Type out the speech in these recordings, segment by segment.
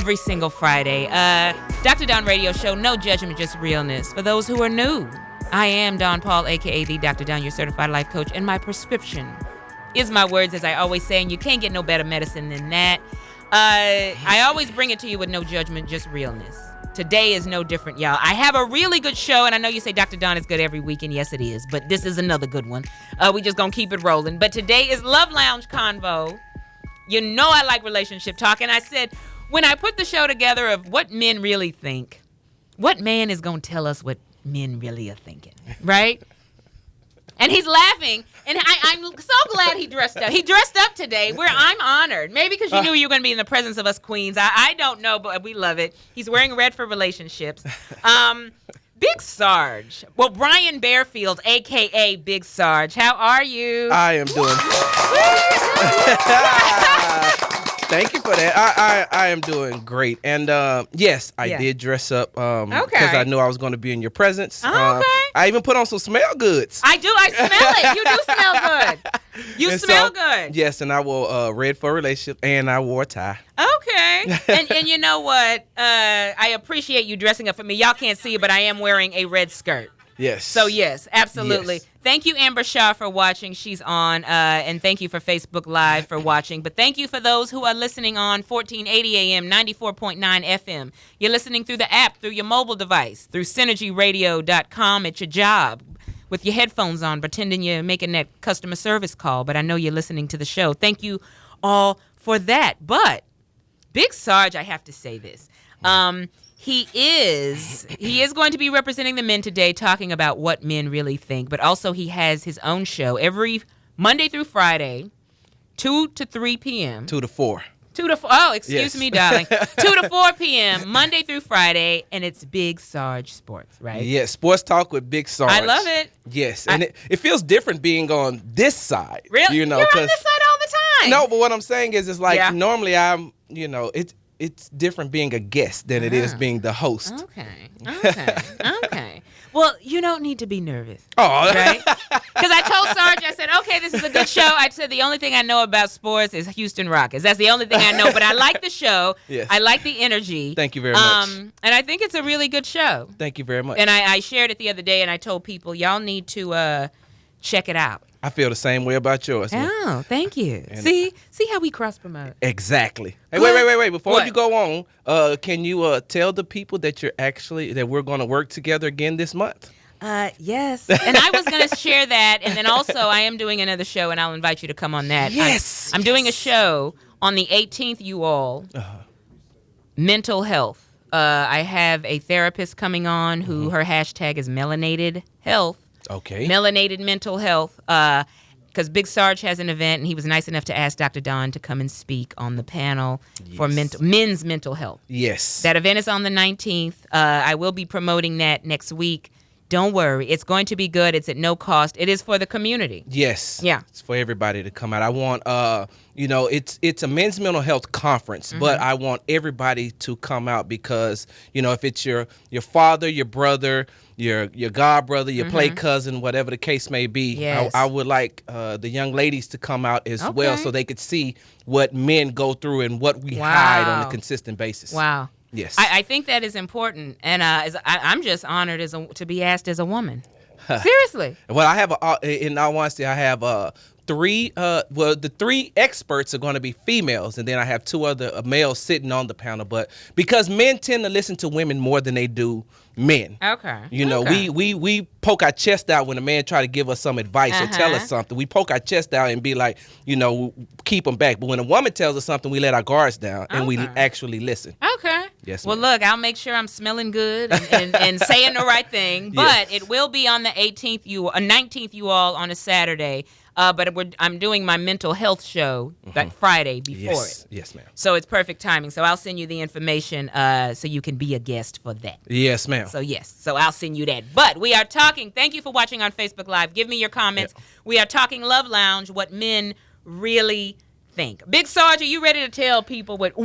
every single Friday. Dr. Don Radio Show, no judgment, just realness. For those who are new, I am Don Paul, a.k.a. the Dr. Don, your certified life coach, and my prescription is my words, as I always say, and you can't get no better medicine than that. I always bring it to you with no judgment, just realness. Today is no different, y'all. I have a really good show, and I know you say Dr. Don is good every week, and yes, it is, but this is another good one. We just gonna keep it rolling. But today is Love Lounge Convo. You know I like relationship talk, and I said, when I put the show together of what men really think, what man is gonna tell us what men really are thinking, right? And he's laughing, and I'm so glad he dressed up. He dressed up today, where I'm honored. Maybe because you knew you were going to be in the presence of us queens. I don't know, but we love it. He's wearing red for relationships. Big Sarge. Well, Brian Bearfield, a.k.a. Big Sarge. How are you? I am doing... Thank you for that. I am doing great. And yes, I did dress up because I knew I was going to be in your presence. Okay. I even put on some smell goods. I do. I smell it. You do smell good. You smell good. Yes, and I wore red for a relationship, and I wore a tie. Okay. And you know what? I appreciate you dressing up for me. Y'all can't see it, but I am wearing a red skirt. Yes. So, yes, absolutely. Yes. Thank you, Amber Shaw, for watching. She's on. And thank you for Facebook Live for watching. But thank you for those who are listening on 1480 AM, 94.9 FM. You're listening through the app, through your mobile device, through synergyradio.com at your job, with your headphones on, pretending you're making that customer service call. But I know you're listening to the show. Thank you all for that. But Big Sarge, I have to say this. He is going to be representing the men today, talking about what men really think. But also he has his own show every Monday through Friday, 2 to 3 p.m. 2 to 4. 2 to 4. Oh, excuse me, darling. 2 to 4 p.m. Monday through Friday, and it's Big Sarge Sports, right? Yes, Sports Talk with Big Sarge. I love it. Yes, and it feels different being on this side. Really? You know, you're on this side all the time. No, but what I'm saying is, it's like normally I'm, it's different being a guest than it is being the host. Okay. Well, you don't need to be nervous. Oh. Right? Because I told Sarge, I said, okay, this is a good show. I said, the only thing I know about sports is Houston Rockets. That's the only thing I know. But I like the show. Yes. I like the energy. Thank you very much. And I think it's a really good show. Thank you very much. And I shared it the other day, and I told people, y'all need to check it out. I feel the same way about yours. Oh, thank you. And See how we cross promote. Exactly. Hey, wait. Before you go on, can you tell the people that that we're going to work together again this month? Yes. And I was going to share that, and then also I am doing another show, and I'll invite you to come on that. Yes. I'm doing a show on the 18th, you all. Mental health. I have a therapist coming on who her hashtag is melanated health. Okay. Melanated mental health. Because Big Sarge has an event, and he was nice enough to ask Dr. Don to come and speak on the panel for men's mental health. Yes. That event is on the 19th. I will be promoting that next week. Don't worry. It's going to be good. It's at no cost. It is for the community. Yes. Yeah. It's for everybody to come out. I want, it's a men's mental health conference, but I want everybody to come out because, if it's your father, your brother, your god brother, your play cousin, whatever the case may be, yes. I would like the young ladies to come out as well so they could see what men go through and what we hide on a consistent basis. Wow. Yes. I think that is important, and I'm just honored to be asked as a woman. Seriously. Well, I have, in all honesty, I have the 3 experts are going to be females, and then I have 2 other males sitting on the panel. But because men tend to listen to women more than they do men. Okay. We poke our chest out when a man try to give us some advice or tell us something. We poke our chest out and be like, keep them back. But when a woman tells us something, we let our guards down and we actually listen. Okay. Yes, well, ma'am. Look, I'll make sure I'm smelling good and saying the right thing. But it will be on the 19th, you all, on a Saturday. But I'm doing my mental health show that Friday before it. Yes, ma'am. So it's perfect timing. So I'll send you the information so you can be a guest for that. Yes, ma'am. So I'll send you that. But we are talking. Thank you for watching on Facebook Live. Give me your comments. We are talking Love Lounge, what men really think? Big Sarge, are you ready to tell people what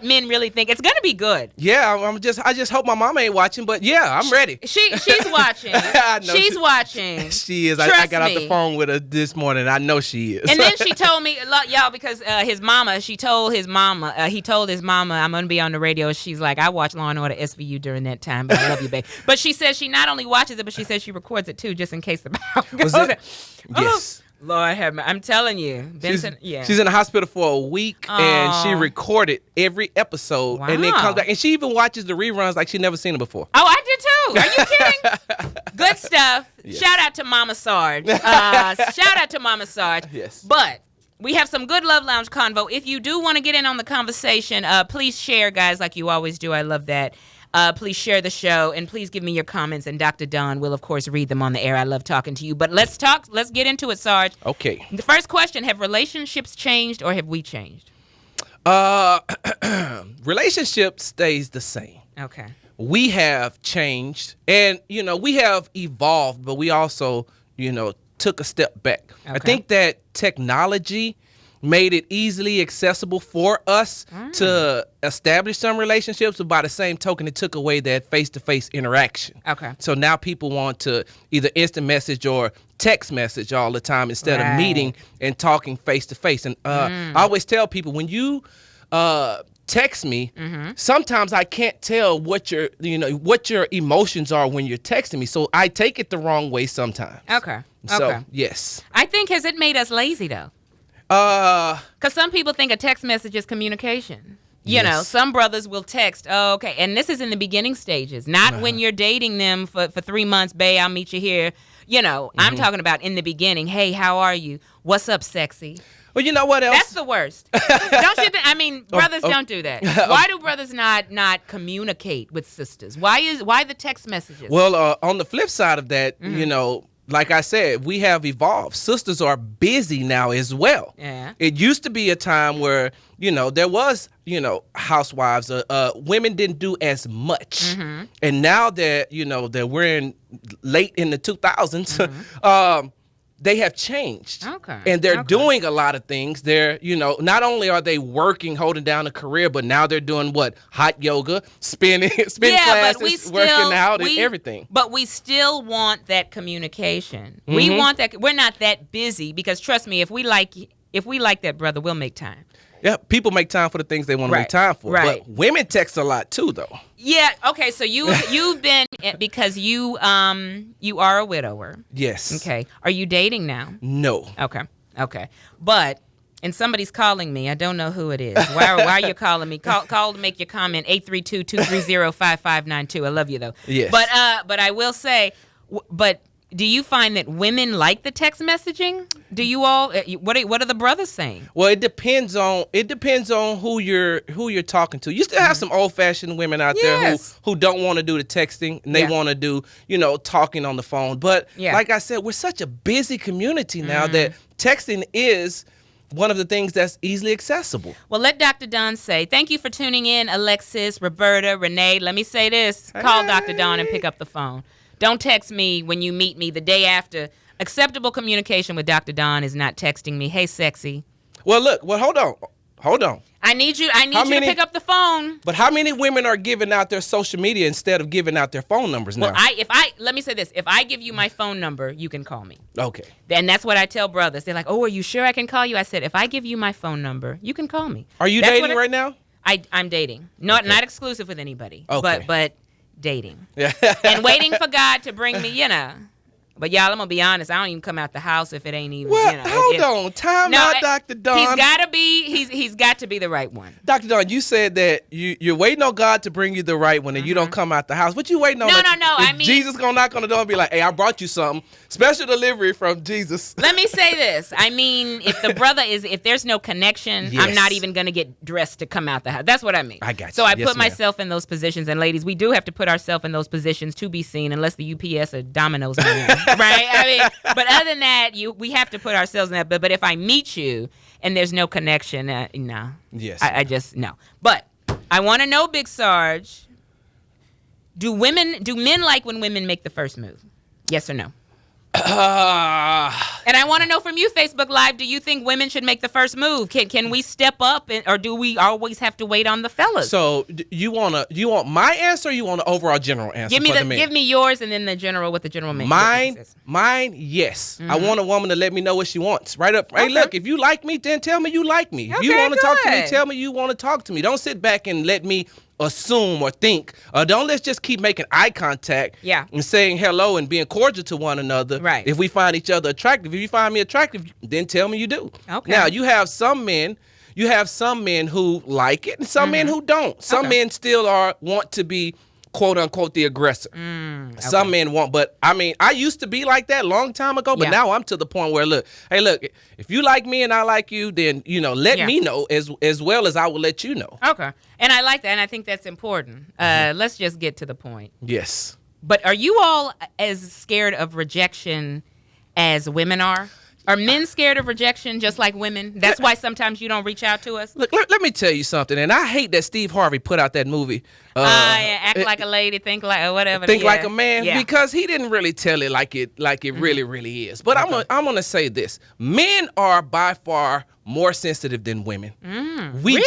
men really think? It's gonna be good. Yeah, I just hope my mama ain't watching, but yeah, I'm ready. She's watching. I know she's watching. She is. I got off the phone with her this morning. I know she is. And then she told me, y'all, because he told his mama, I'm gonna be on the radio. She's like, I watch Law and Order SVU during that time, but I love you, babe. But she says she not only watches it, but she says she records it too, just in case the power goes out. Yes. Lord have mercy. I'm telling you. Benson, she's in the hospital for a week, and she recorded every episode, and then comes back. And she even watches the reruns like she never seen it before. Oh, I did too. Are you kidding? Good stuff. Yes. Shout out to Mama Sarge. Yes. But we have some good Love Lounge convo. If you do want to get in on the conversation, please share, guys, like you always do. I love that. Please share the show, and please give me your comments, and Dr. Don will, of course, read them on the air. I love talking to you. But let's get into it, Sarge. Okay. The first question, have relationships changed, or have we changed? Relationship stays the same. Okay. We have changed, and, we have evolved, but we also, took a step back. Okay. I think that technology made it easily accessible for us to establish some relationships, but by the same token, it took away that face-to-face interaction. Okay. So now people want to either instant message or text message all the time instead of meeting and talking face-to-face. And I always tell people, when you text me, sometimes I can't tell what your emotions are when you're texting me. So I take it the wrong way sometimes. Okay. So, yes. I think, has it made us lazy, though? Because some people think a text message is communication. Some brothers will text, okay, and this is in the beginning stages, not when you're dating them for 3 months, babe, I'll meet you here. I'm talking about in the beginning, hey, how are you? What's up, sexy? Well, you know what else? That's the worst. Don't you think? Brothers don't do that. Why do brothers not communicate with sisters? Why the text messages? Well, on the flip side of that, like I said, we have evolved. Sisters are busy now as well. Yeah. It used to be a time where, there was, housewives. Women didn't do as much. And now that, that we're late in the 2000s, they have changed. Okay. And they're doing a lot of things. They're, not only are they working, holding down a career, but now they're doing what? Hot yoga, spin classes, working out, and everything. But we still want that communication. We want that. We're not that busy, because trust me, if we like that brother, we'll make time. Yeah, people make time for the things they want to make time for. Right. But women text a lot too, though. Yeah. Okay. So you've been, because you are a widower. Yes. Okay. Are you dating now? No. Okay. But, and somebody's calling me. I don't know who it is. Why are you calling me? Call to make your comment. 832-230-5592. I love you though. Yes. But I will say, do you find that women like the text messaging? Do you all? What are the brothers saying? Well, it depends on who you're talking to. You still have some old-fashioned women out there who don't want to do the texting, and they want to do talking on the phone. But like I said, we're such a busy community now that texting is one of the things that's easily accessible. Well, let Dr. Don say, thank you for tuning in, Alexis, Roberta, Renee. Let me say this. Call Dr. Don and pick up the phone. Don't text me when you meet me the day after. Acceptable communication with Dr. Don is not texting me, hey, sexy. Well, look. Well, hold on. I need you to pick up the phone. But how many women are giving out their social media instead of giving out their phone numbers now? Well, let me say this. If I give you my phone number, you can call me. Okay. And that's what I tell brothers. They're like, oh, are you sure I can call you? I said, if I give you my phone number, you can call me. Are you dating right now? I'm dating. Not exclusive with anybody. Okay. But dating. And waiting for God to bring me, But y'all, I'm gonna be honest. I don't even come out the house if it ain't even. Well, hold on, time out, Dr. Don. He's got to be the right one. Dr. Don, you said that you're waiting on God to bring you the right one, and you don't come out the house. What you waiting on? No. I mean, Jesus gonna knock on the door and be like, "Hey, I brought you something special delivery from Jesus." Let me say this. I mean, if there's no connection, I'm not even gonna get dressed to come out the house. That's what I mean. I got you. So I put myself in those positions, and ladies, we do have to put ourselves in those positions to be seen, unless the UPS or Domino's. Right? I mean, but other than that, we have to put ourselves in that. But if I meet you and there's no connection, no. Yes. I just no. But I want to know, Big Sarge, do men like when women make the first move? Yes or no? And I want to know from you, Facebook Live, do you think women should make the first move? Can we step up, or do we always have to wait on the fellas? So you want my answer, or you want the overall general answer? Give me yours, and then the general, what the general means. Mine, yes. I want a woman to let me know what she wants. Right up. Hey, look, if you like me, then tell me you like me. If you want to talk to me, tell me you want to talk to me. Don't sit back and let me assume or think. Let's just keep making eye contact. And saying hello and being cordial to one another. Right. If we find each other attractive. If you find me attractive, then tell me you do. Okay. Now, you have some men who like it and some men who don't. Some men still want to be quote unquote the aggressor. Some men want, but I mean, I used to be like that a long time ago, but now I'm to the point where look, if you like me and I like you, then let me know as well as I will let you know. Okay. And I like that, and I think that's important. Let's just get to the point. Yes. But are you all as scared of rejection as women are? Are men scared of rejection just like women? That's why sometimes you don't reach out to us? Look, let me tell you something, and I hate that Steve Harvey put out that movie. Act like a lady, think like whatever. Think like a man, because he didn't really tell it like it really, really is. But I'm gonna say this: men are by far more sensitive than women. We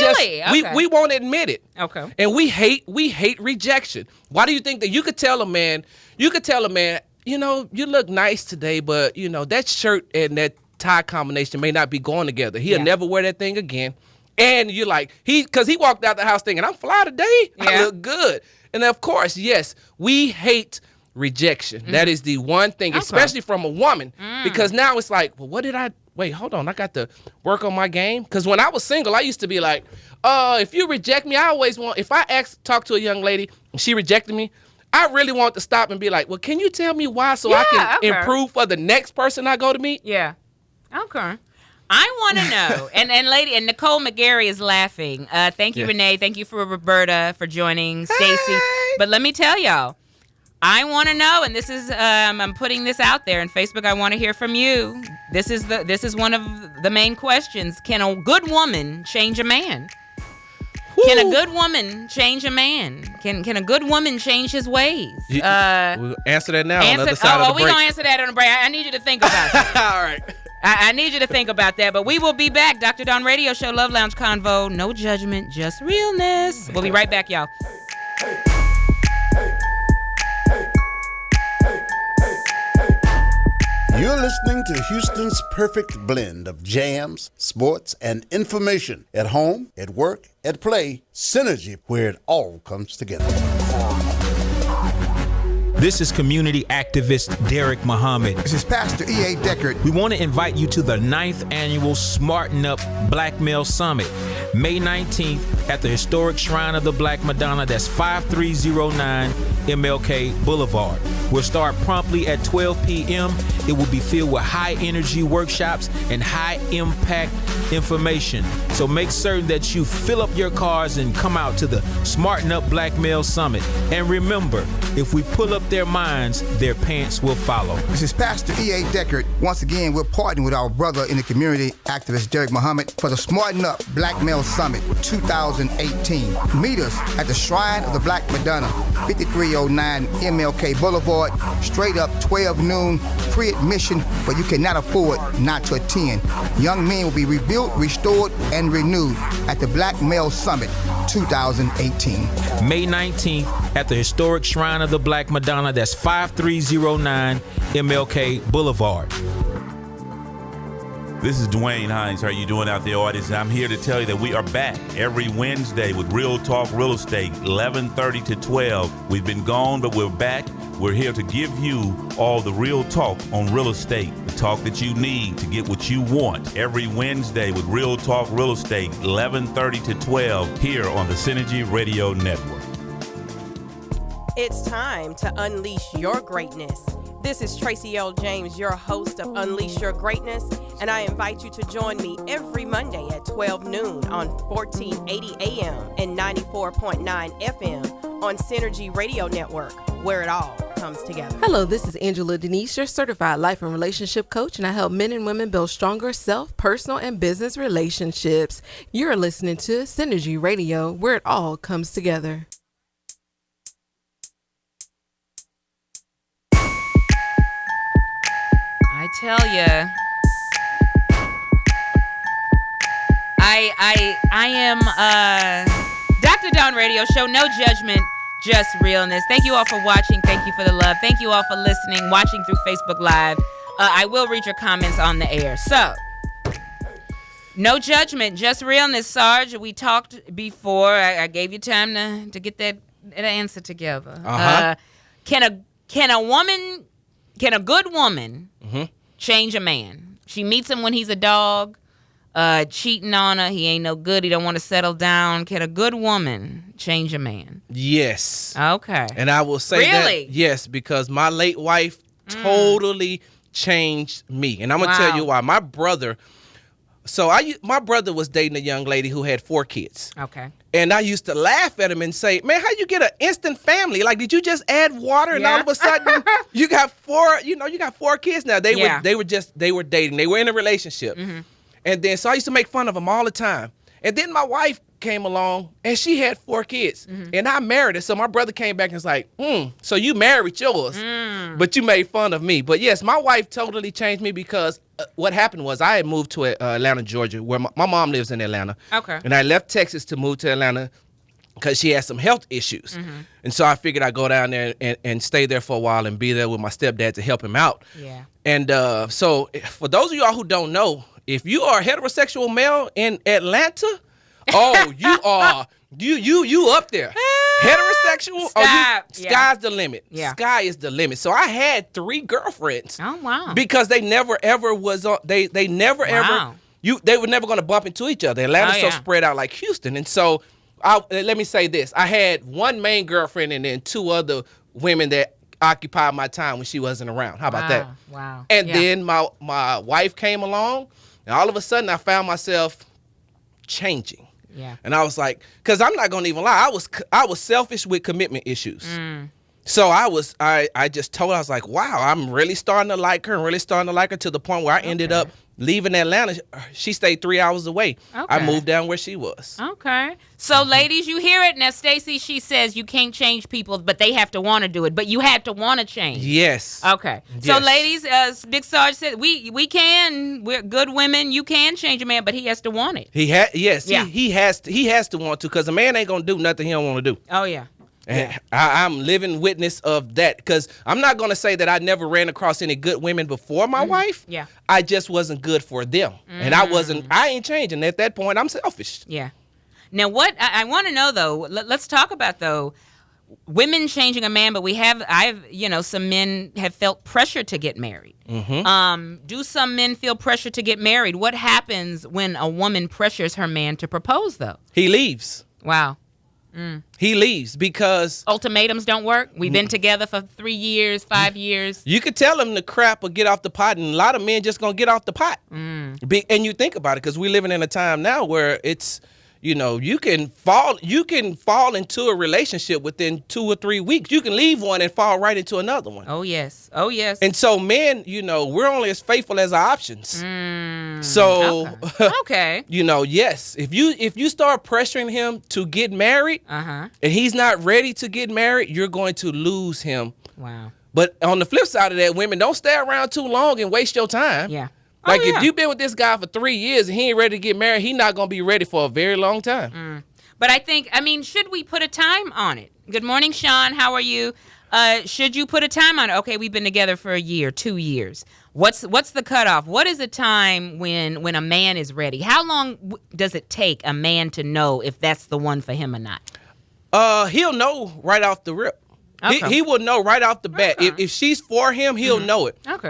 won't admit it. Okay. And we hate rejection. Why do you think that you could tell a man, you look nice today, but that shirt and that tie combination may not be going together. He'll never wear that thing again. And you're like, because he walked out the house thinking, I'm fly today. I look good. And of course, yes, we hate rejection. That is the one thing, especially from a woman, because now it's like, well, wait, hold on. I got to work on my game. Because when I was single, I used to be like, if you reject me, if I talk to a young lady and she rejected me, I really want to stop and be like, well, can you tell me why so I can improve for the next person I go to meet? Yeah. Okay. I want to know. and Nicole McGarry is laughing. Thank you, Renee. Thank you for Roberta for joining. Stacy. But let me tell y'all, I want to know, and this is I'm putting this out there in Facebook. I want to hear from you. This is one of the main questions. Can a good woman change a man? Woo. Can a good woman change a man? Can a good woman change his ways? We'll answer that now on the other side of the break. We're going to answer that on the break. I need you to think about that. All right. I need you to think about that. But we will be back. Dr. Dawn Radio Show, Love Lounge Convo. No judgment, just realness. We'll be right back, y'all. You're listening to Houston's perfect blend of jams, sports, and information. At home, at work, at play, Synergy, where it all comes together. This is community activist Derek Muhammad. This is Pastor E.A. Deckard. We want to invite you to the 9th annual Smarten Up Black Male Summit, May 19th at the historic Shrine of the Black Madonna. That's 5309 MLK Boulevard. We'll start promptly at 12 p.m. It will be filled with high-energy workshops and high-impact information. So make certain that you fill up your cars and come out to the Smarten Up Black Male Summit. And remember, if we pull up their minds, their pants will follow. This is Pastor E.A. Deckard. Once again, we're partnering with our brother in the community, activist Derek Muhammad, for the Smarten Up Black Male Summit 2018. Meet us at the Shrine of the Black Madonna, 5309 MLK Boulevard, straight up 12 noon, free admission, but you cannot afford not to attend. Young men will be rebuilt, restored, and renewed at the Black Male Summit 2018. May 19th at the historic Shrine of the Black Madonna. That's 5309 MLK Boulevard. This is Dwayne Hines. How are you doing out there, audience? I'm here to tell you that we are back every Wednesday with Real Talk Real Estate, 11:30 to 12. We've been gone, but we're back. We're here to give you all the real talk on real estate, the talk that you need to get what you want. Every Wednesday with Real Talk Real Estate, 11:30 to 12, here on the Synergy Radio Network. It's time to unleash your greatness. This is Tracy L. James, your host of Unleash Your Greatness, and I invite you to join me every Monday at 12 noon on 1480 AM and 94.9 FM on Synergy Radio Network, where it all comes together. Hello, this is Angela Denise, your certified life and relationship coach, and I help men and women build stronger self, personal, and business relationships. You're listening to Synergy Radio, where it all comes together. tell you, I am Dr. Dawn Radio Show. No judgment, just realness. Thank you all for watching. Thank you for the love. Thank you all for listening, watching through Facebook Live. I will read your comments on the air. So, no judgment, just realness, Sarge. We talked before. I gave you time to get that answer together. Can a good woman change a man? She meets him when he's a dog, cheating on her. He ain't no good. He don't want to settle down. Can a good woman change a man? Yes. Okay. And I will say that, yes, because my late wife totally changed me. And I'm going to tell you why. My brother was dating a young lady who had 4 kids. Okay. And I used to laugh at him and say, man, how you get an instant family? Like, did you just add water and all of a sudden you got 4 kids now? They were dating. They were in a relationship. Mm-hmm. And then, so I used to make fun of them all the time. And then my wife came along and she had 4 kids and I married her. So my brother came back and was like, so you married yours, but you made fun of me. But yes, my wife totally changed me because what happened was I had moved to Atlanta, Georgia, where my mom lives in Atlanta. Okay. And I left Texas to move to Atlanta because she had some health issues. And so I figured I'd go down there and stay there for a while and be there with my stepdad to help him out. Yeah. And so for those of y'all who don't know, if you are a heterosexual male in Atlanta, you are you up there. Heterosexual, sky's the limit. Yeah. Sky is the limit. So I had 3 girlfriends. Oh wow. Because they never ever was on they never ever they were never going to bump into each other. Atlanta's so spread out like Houston. And so let me say this. I had 1 main girlfriend and then 2 other women that occupied my time when she wasn't around. How about that? Wow. And then my wife came along and all of a sudden I found myself changing. Yeah. And I was like, because I'm not gonna even lie, I was selfish with commitment issues. So I just told her, I was like, wow, I'm really starting to like her to the point where I ended up leaving Atlanta. She stayed 3 hours away. Okay. I moved down where she was. Okay. So ladies, you hear it. Now Stacey, she says you can't change people, but they have to want to do it. But you have to want to change. Yes. Okay. Yes. So ladies, Big Sarge said we can. We're good women. You can change a man, but he has to want it. He has to want to, because a man ain't gonna do nothing he don't want to do. Oh yeah. And I'm living witness of that, because I'm not going to say that I never ran across any good women before my wife. Yeah. I just wasn't good for them. And I ain't changing. At that point, I'm selfish. Yeah. Now, what I want to know, though, let's talk about, though, women changing a man, but some men have felt pressure to get married. Do some men feel pressure to get married? What happens when a woman pressures her man to propose, though? He leaves. Wow. He leaves because ultimatums don't work. We've been together for 3 years, 5 years. You could tell him to crap or get off the pot, and a lot of men just gonna get off the pot. And you think about it, because we're living in a time now where it's, you can fall into a relationship within 2 or 3 weeks. You can leave one and fall right into another one. Oh yes. And so men, we're only as faithful as our options. So okay. Yes, if you start pressuring him to get married, and he's not ready to get married, you're going to lose him. Wow. But on the flip side of that, women, don't stay around too long and waste your time. Yeah. Like, if you've been with this guy for 3 years and he ain't ready to get married, he's not going to be ready for a very long time. But should we put a time on it? Good morning, Sean. How are you? Should you put a time on it? Okay, we've been together for a year, 2 years. What's the cutoff? What is the time when a man is ready? How long does it take a man to know if that's the one for him or not? He'll know right off the rip. Okay. He will know right off the bat. Okay. If she's for him, he'll know it. Okay.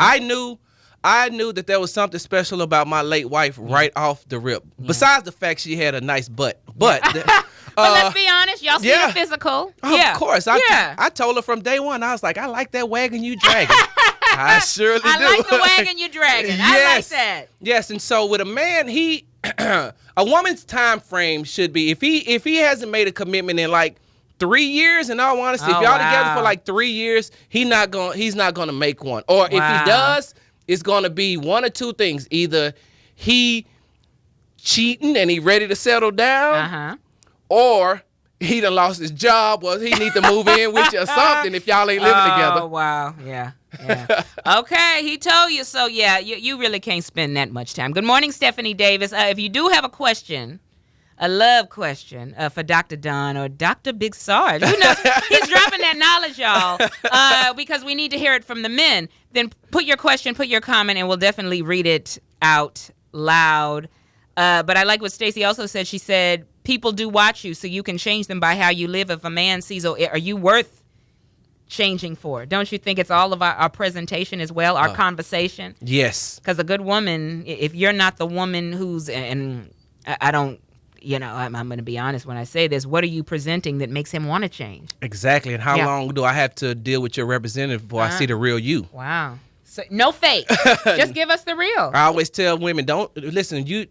I knew that there was something special about my late wife right off the rip. Besides the fact she had a nice butt. But but let's be honest, y'all see the physical. Of course. I told her from day one, I was like, I like that wagon you dragging. I surely do. I like the wagon you dragging. Yes. I like that. Yes, and so with a man, a woman's time frame should be, if he hasn't made a commitment in like 3 years, in all honesty, if y'all together for like 3 years, he's not gonna make one. Or if he does, it's gonna be one or two things. Either he cheating and he ready to settle down, or he done lost his job, or he need to move in with you or something if y'all ain't living together. Oh, wow. Yeah. Okay, he told you. So, yeah, you really can't spend that much time. Good morning, Stephanie Davis. If you do have a question, a love question for Dr. Don or Dr. Big Sarge, who knows? He's dropping that knowledge, y'all, because we need to hear it from the men. Then put your question, put your comment, and we'll definitely read it out loud. But I like what Stacey also said. She said, people do watch you, so you can change them by how you live. If a man sees, are you worth changing for? Don't you think it's all of our presentation as well, our conversation? Yes. Because a good woman, if you're not the woman who's, and I don't, I'm going to be honest when I say this, what are you presenting that makes him want to change? Exactly. And how long do I have to deal with your representative before I see the real you? Wow. So, no fake. Just give us the real. I always tell women, don't listen. You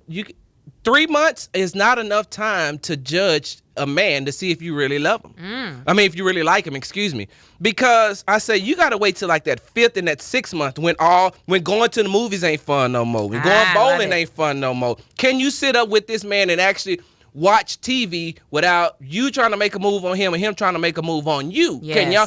3 months is not enough time to judge a man to see if you really love him. I mean, if you really like him, excuse me. Because I say you got to wait till like that 5th and that 6th month when going to the movies ain't fun no more. When going bowling ain't fun no more. Can you sit up with this man and actually watch TV without you trying to make a move on him and him trying to make a move on you? Yes. Can y'all?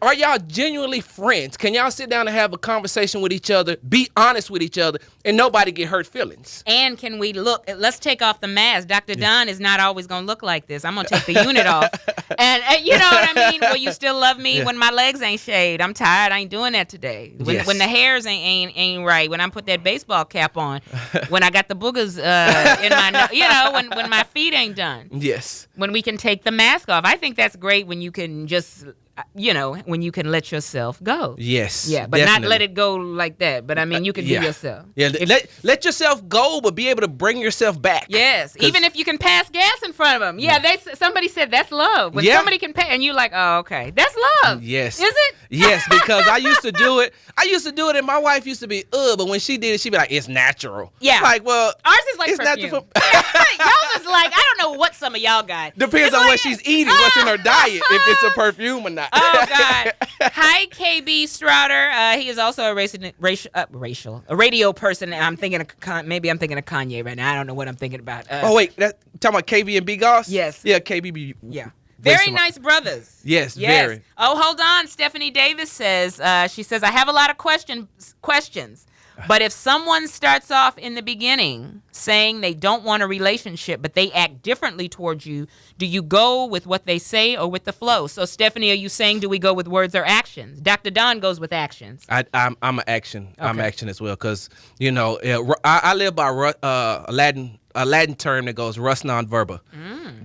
Are y'all genuinely friends? Can y'all sit down and have a conversation with each other, be honest with each other, and nobody get hurt feelings? And can we let's take off the mask. Dr. Don is not always going to look like this. I'm going to take the unit off. And you know what I mean? Will you still love me when my legs ain't shaved? I'm tired. I ain't doing that today. When the hairs ain't right. When I put that baseball cap on. When I got the boogers in my nose. When my feet ain't done. Yes. When we can take the mask off. I think that's great when you can just... when you can let yourself go. Yes. Yeah, but definitely. not let it go like that. But I mean, you can be yourself. Yeah, let yourself go, but be able to bring yourself back. Yes, even if you can pass gas in front of them. Yeah, somebody said that's love. When somebody can pass, and you like, oh, okay, that's love. Yes. Is it? Yes, because I used to do it. And my wife used to be, but when she did it, she'd be like, it's natural. Yeah. Like, well, ours is like it's perfume. natural. Y'all is like, I don't know what some of y'all got. Depends on what she's eating, what's in her diet, if it's a perfume or not. Oh, God. Hi, KB Strouder. He is also a radio person. And I'm thinking of Kanye right now. I don't know what I'm thinking about. Wait, talking about KB and B Goss? Yes. Yeah, KB. Yeah. Very nice brothers. Yes, very. Oh, hold on. Stephanie Davis says, she says, I have a lot of questions. But if someone starts off in the beginning saying they don't want a relationship, but they act differently towards you, do you go with what they say or with the flow? So, Stephanie, are you saying do we go with words or actions? Dr. Don goes with actions. I'm an action. Okay. I'm action as well because, I live by a Latin term that goes res non verba.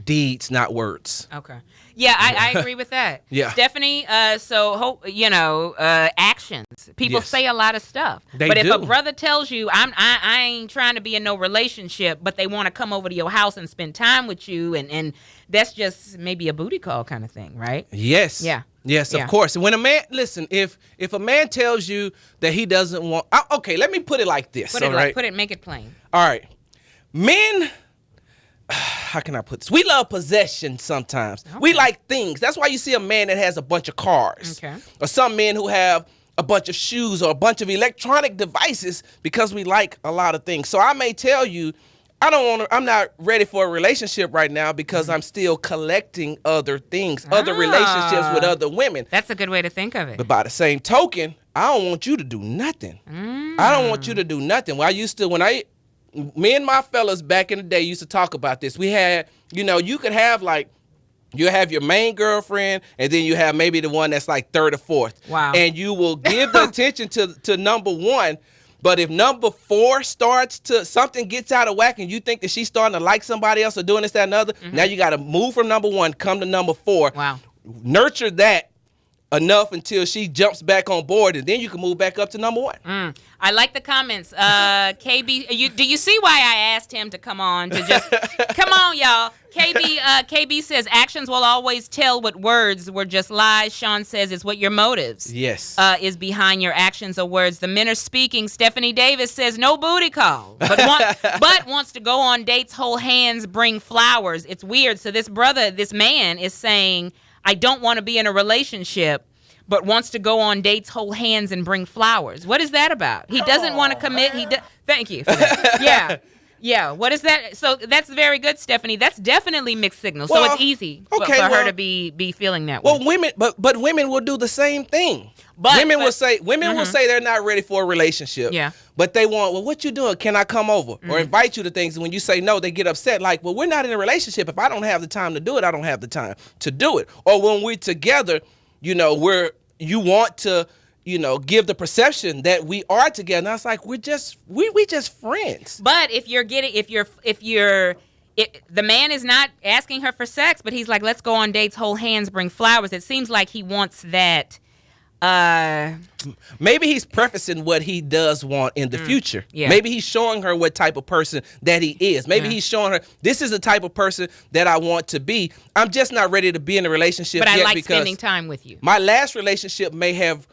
Deeds, not words. Okay. Yeah, I agree with that. Yeah. Stephanie, actions. People say a lot of stuff. They but do. If a brother tells you, I ain't trying to be in no relationship, but they want to come over to your house and spend time with you, and that's just maybe a booty call kind of thing, right? Yes. Yeah. Yes, of course. When a man, listen, if a man tells you that he doesn't want, okay, let me put it like this. Make it plain. All right. Men, how can I put this? We love possession sometimes. Okay. We like things. That's why you see a man that has a bunch of cars. Okay. Or some men who have a bunch of shoes or a bunch of electronic devices because we like a lot of things. So I may tell you, I'm not ready for a relationship right now because I'm still collecting other things, other relationships with other women. That's a good way to think of it. But by the same token, I don't want you to do nothing. I don't want you to do nothing. Me and my fellas back in the day used to talk about this. We had, you could have you have your main girlfriend, and then you have maybe the one that's like third or fourth. Wow. And you will give the attention to number one. But if number 4 something gets out of whack and you think that she's starting to like somebody else or doing this, that, and other, now you got to move from number 1, come to number 4. Wow. Nurture that enough until she jumps back on board, and then you can move back up to number 1. I like the comments. KB, do you see why I asked him to come on? To just come on, y'all. KB says actions will always tell what words were just lies. Sean says it's what your motives is behind your actions or words. The men are speaking. Stephanie Davis says no booty call, but wants to go on dates, hold hands, bring flowers. It's weird. So this man is saying, I don't want to be in a relationship, but wants to go on dates, hold hands, and bring flowers. What is that about? He doesn't want to commit. Thank you for that. Yeah. Yeah, what is that? So that's very good, Stephanie. That's definitely mixed signals. So Well, it's easy for okay, her to be feeling that way. Well, women, but women will do the same thing. But women will say they're not ready for a relationship. Yeah. But they want, well, what you doing? Can I come over? Or invite you to things. And when you say no, they get upset. Like, well, we're not in a relationship. If I don't have the time to do it, I don't have the time to do it. Or when we're together, you want to, give the perception that we are together. And I was like, we just friends. But if the man is not asking her for sex, but he's like, let's go on dates, hold hands, bring flowers. It seems like he wants that. Maybe he's prefacing what he does want in the future. Yeah. Maybe he's showing her what type of person that he is. Maybe he's showing her, this is the type of person that I want to be. I'm just not ready to be in a relationship But yet I like because spending time with you. my last relationship may have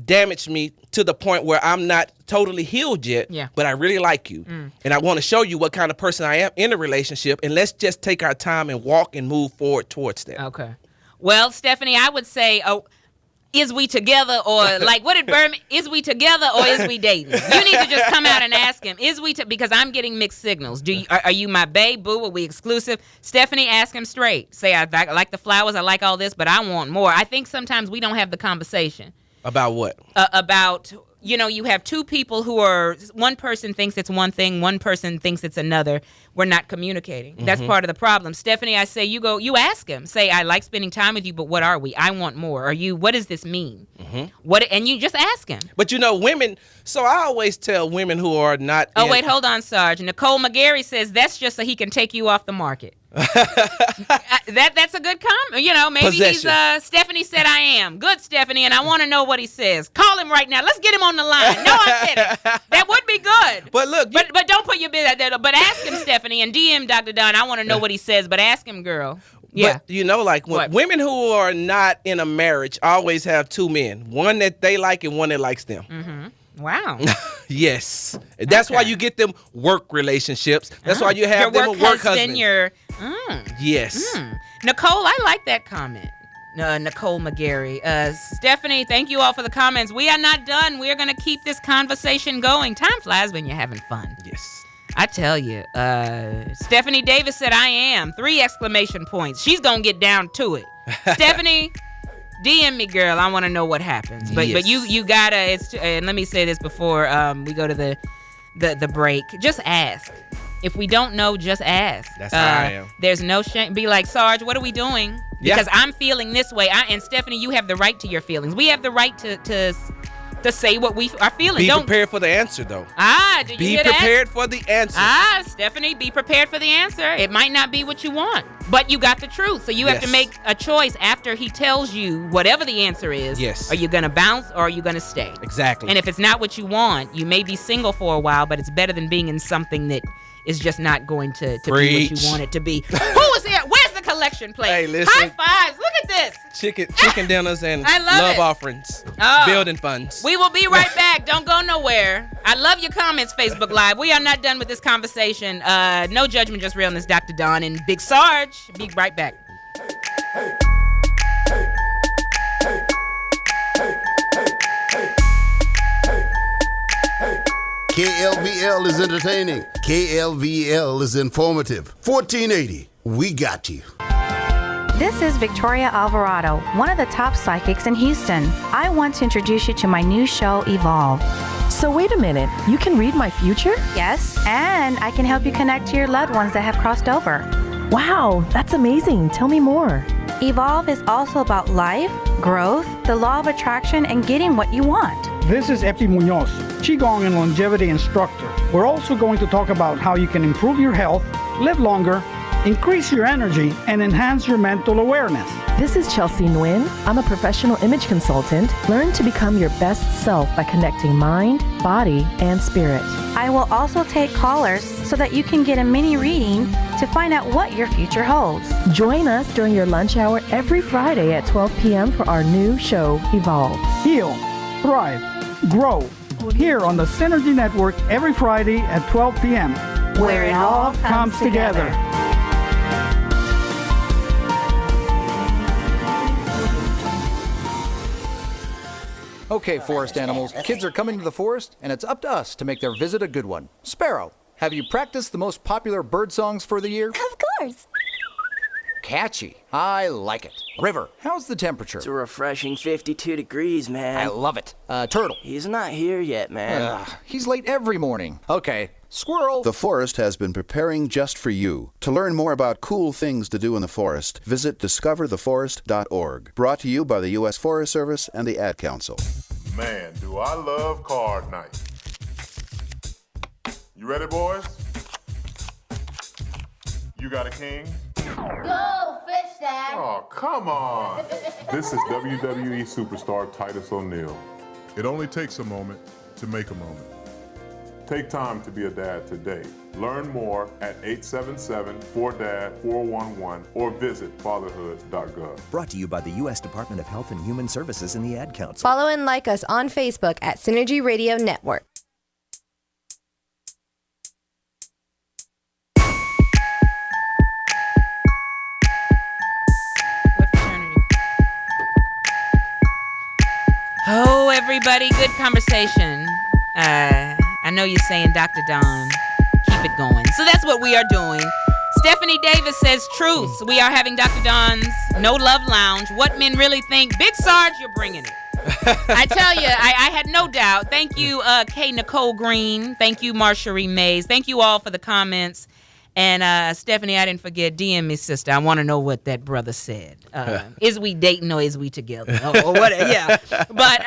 damaged me to the point where I'm not totally healed yet. Yeah. But I really like you. And I want to show you what kind of person I am in a relationship. And let's just take our time and walk and move forward towards that. Okay. Well, Stephanie, I would say, is we together, or like, what did Berman, is we together or is we dating? You need to just come out and ask him, because I'm getting mixed signals. Are you my babe, boo? Are we exclusive? Stephanie, ask him straight. Say, I like the flowers, I like all this, but I want more. I think sometimes we don't have the conversation. About what? About, you have two people who are, one person thinks it's one thing, one person thinks it's another. We're not communicating. That's part of the problem. Stephanie, I say you ask him. Say, I like spending time with you, but what are we? I want more. What does this mean? And you just ask him. But women, so I always tell women who are not. Wait, hold on, Sarge. Nicole McGarry says that's just so he can take you off the market. That's a good comment. Maybe Possession. he's Stephanie said I am. Good, Stephanie, and I want to know what he says. Call him right now. Let's get him on the line. No, I'm kidding. That would be good. But look, but don't put your bid out there. But ask him, Stephanie, and DM Dr. Don. I want to know what he says, but ask him, girl. Yeah. But women who are not in a marriage always have two men, one that they like and one that likes them. Wow. Yes. That's why you get them work relationships. That's why you have them a work husband. Yes. Nicole, I like that comment. Nicole McGarry. Stephanie, thank you all for the comments. We are not done. We are going to keep this conversation going. Time flies when you're having fun. Yes. I tell you. Stephanie Davis said, I am. 3 exclamation points. She's going to get down to it. Stephanie, DM me, girl. I want to know what happens. But you gotta. And let me say this before we go to the break. Just ask. If we don't know, just ask. That's how I am. There's no shame. Be like, Sarge, what are we doing? Because I'm feeling this way. And Stephanie, you have the right to your feelings. We have the right to say what we are feeling. Be prepared for the answer, though. Did you hear Be prepared for the answer. Stephanie, be prepared for the answer. It might not be what you want, but you got the truth. So you have to make a choice after he tells you whatever the answer is. Yes. Are you going to bounce or are you going to stay? Exactly. And if it's not what you want, you may be single for a while, but it's better than being in something that is just not going to be what you want it to be. Who is here? Where's the collection plate? Hey, listen. High fives. Look at this. Chicken dinners and I love it. offerings. Building funds. We will be right back. Don't go nowhere. I love your comments, Facebook Live. We are not done with this conversation. No judgment, just realness. Dr. Don and Big Sarge. Be right back. KLVL is entertaining. KLVL is informative. 1480, we got you. This is Victoria Alvarado, one of the top psychics in Houston. I want to introduce you to my new show, Evolve. So wait a minute, you can read my future? Yes, and I can help you connect to your loved ones that have crossed over. Wow, that's amazing. Tell me more. Evolve is also about life, growth, the law of attraction, and getting what you want. This is Epi Munoz, Qigong and Longevity Instructor. We're also going to talk about how you can improve your health, live longer, increase your energy, and enhance your mental awareness. This is Chelsea Nguyen. I'm a professional image consultant. Learn to become your best self by connecting mind, body, and spirit. I will also take callers so that you can get a mini reading to find out what your future holds. Join us during your lunch hour every Friday at 12 p.m. for our new show, Evolve. Heal, thrive, grow. Here on the Synergy Network every Friday at 12 p.m. Where it all comes together. Okay, forest animals, kids are coming to the forest, and it's up to us to make their visit a good one. Sparrow, Have you practiced the most popular bird songs for the year? Of course. Catchy. I like it. River, how's the temperature? It's a refreshing 52 degrees, man. I love it. Turtle. He's not here yet, man. He's late every morning. Okay. Squirrel. The forest has been preparing just for you. To learn more about cool things to do in the forest, visit discovertheforest.org. Brought to you by the U.S. Forest Service and the Ad Council. Man, do I love card night. You ready, boys? You got a king? Go, fish, Dad. Oh, come on. This is WWE superstar Titus O'Neil. It only takes a moment to make a moment. Take time to be a dad today. Learn more at 877-4DAD-411 or visit fatherhood.gov. Brought to you by the U.S. Department of Health and Human Services and the Ad Council. Follow and like us on Facebook at Synergy Radio Network. Oh, everybody, good conversation. I know you're saying, Dr. Don, keep it going. So that's what we are doing. Stephanie Davis says, truth. We are having Dr. Don's No Love Lounge. What men really think. Big Sarge, you're bringing it. I tell you, I had no doubt. Thank you, K. Nicole Green. Thank you, Marsha Mays. Thank you all for the comments. And Stephanie, I didn't forget, DM me, sister. I want to know what that brother said. Is we dating or is we together? Or what? Yeah. But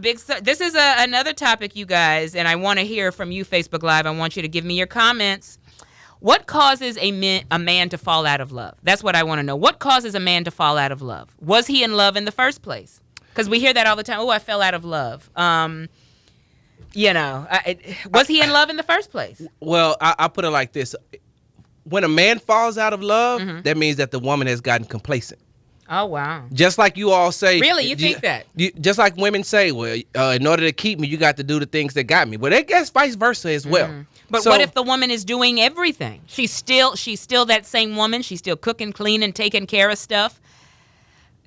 this is another topic, you guys, and I want to hear from you, Facebook Live. I want you to give me your comments. What causes a man to fall out of love? That's what I want to know. What causes a man to fall out of love? Was he in love in the first place? Because we hear that all the time. Oh, I fell out of love. Was he in love in the first place? Well, I put it like this. When a man falls out of love, that means that the woman has gotten complacent. Oh, wow. Just like you all say. Really? You think that? Just like women say, well, in order to keep me, you got to do the things that got me. Well, I guess vice versa as well. But what if the woman is doing everything? She's still that same woman. She's still cooking, cleaning, taking care of stuff.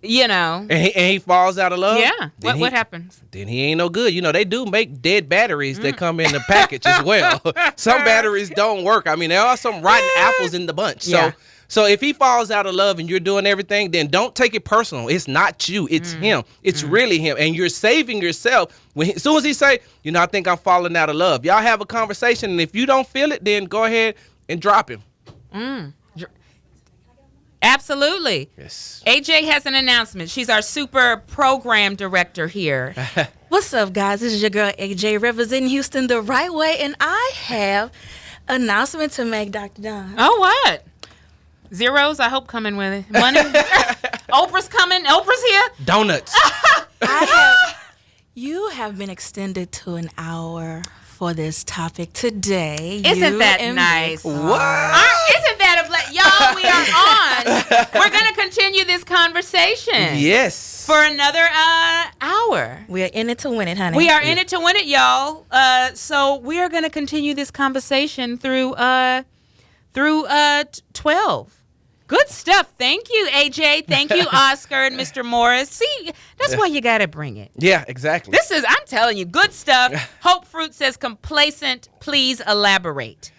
And he falls out of love. Yeah. What happens? Then he ain't no good. They do make dead batteries that come in the package as well. Some batteries don't work. I mean, there are some rotten apples in the bunch. So if he falls out of love and you're doing everything, then don't take it personal. It's not you. It's him. It's really him. And you're saving yourself. As soon as he say, I think I'm falling out of love, y'all have a conversation. And if you don't feel it, then go ahead and drop him. Absolutely. Yes. AJ has an announcement. She's our super program director here. What's up, guys? This is your girl, AJ, representing Houston the right way, and I have an announcement to make, Dr. Don. Oh, what? Zeros, I hope, coming with it. Money? Oprah's coming? Oprah's here? Donuts. You have been extended to an hour for this topic today. Isn't that nice? What? Isn't that y'all, we are on. We're going to continue this conversation. Yes. For another hour. We are in it to win it, honey. We are in it to win it, y'all. So we are going to continue this conversation through 12. Good stuff. Thank you, AJ. Thank you, Oscar and Mr. Morris. See, that's why you got to bring it. Yeah, exactly. I'm telling you, good stuff. Hope Fruit says complacent. Please elaborate.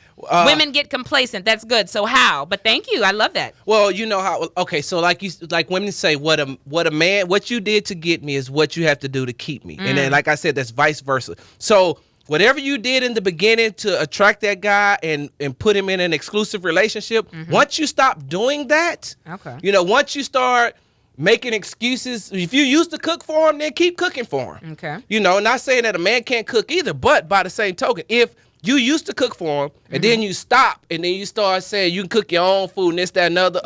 Women get complacent. That's good. So how? But thank you. I love that. Well, you know how. Okay, so like women say, what you did to get me is what you have to do to keep me. And then, like I said, that's vice versa. So whatever you did in the beginning to attract that guy and put him in an exclusive relationship, once you stop doing that, once you start making excuses, if you used to cook for him, then keep cooking for him. Okay. Not saying that a man can't cook either, but by the same token, if you used to cook for him, and then you stop, and then you start saying you can cook your own food and this, that, and other.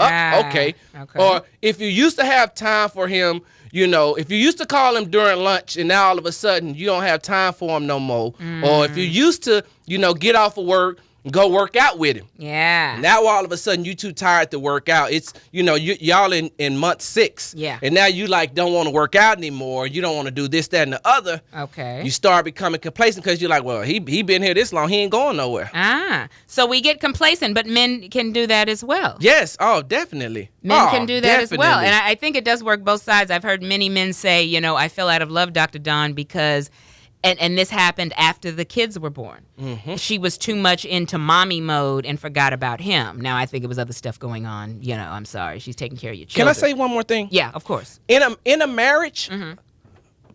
Okay. Or if you used to have time for him, if you used to call him during lunch, and now all of a sudden you don't have time for him no more. Or if you used to, get off of work, go work out with him. Yeah. Now all of a sudden you too tired to work out. It's y'all in month 6. Yeah. And now you don't want to work out anymore. You don't want to do this, that, and the other. Okay. You start becoming complacent because you're like, well, he been here this long. He ain't going nowhere. So we get complacent, but men can do that as well. Yes. Oh, definitely. Men can do that as well. And I think it does work both sides. I've heard many men say, I fell out of love, Dr. Don, because and this happened after the kids were born. Mm-hmm. She was too much into mommy mode and forgot about him. Now, I think it was other stuff going on. I'm sorry. She's taking care of your children. Can I say one more thing? Yeah, of course. In a marriage,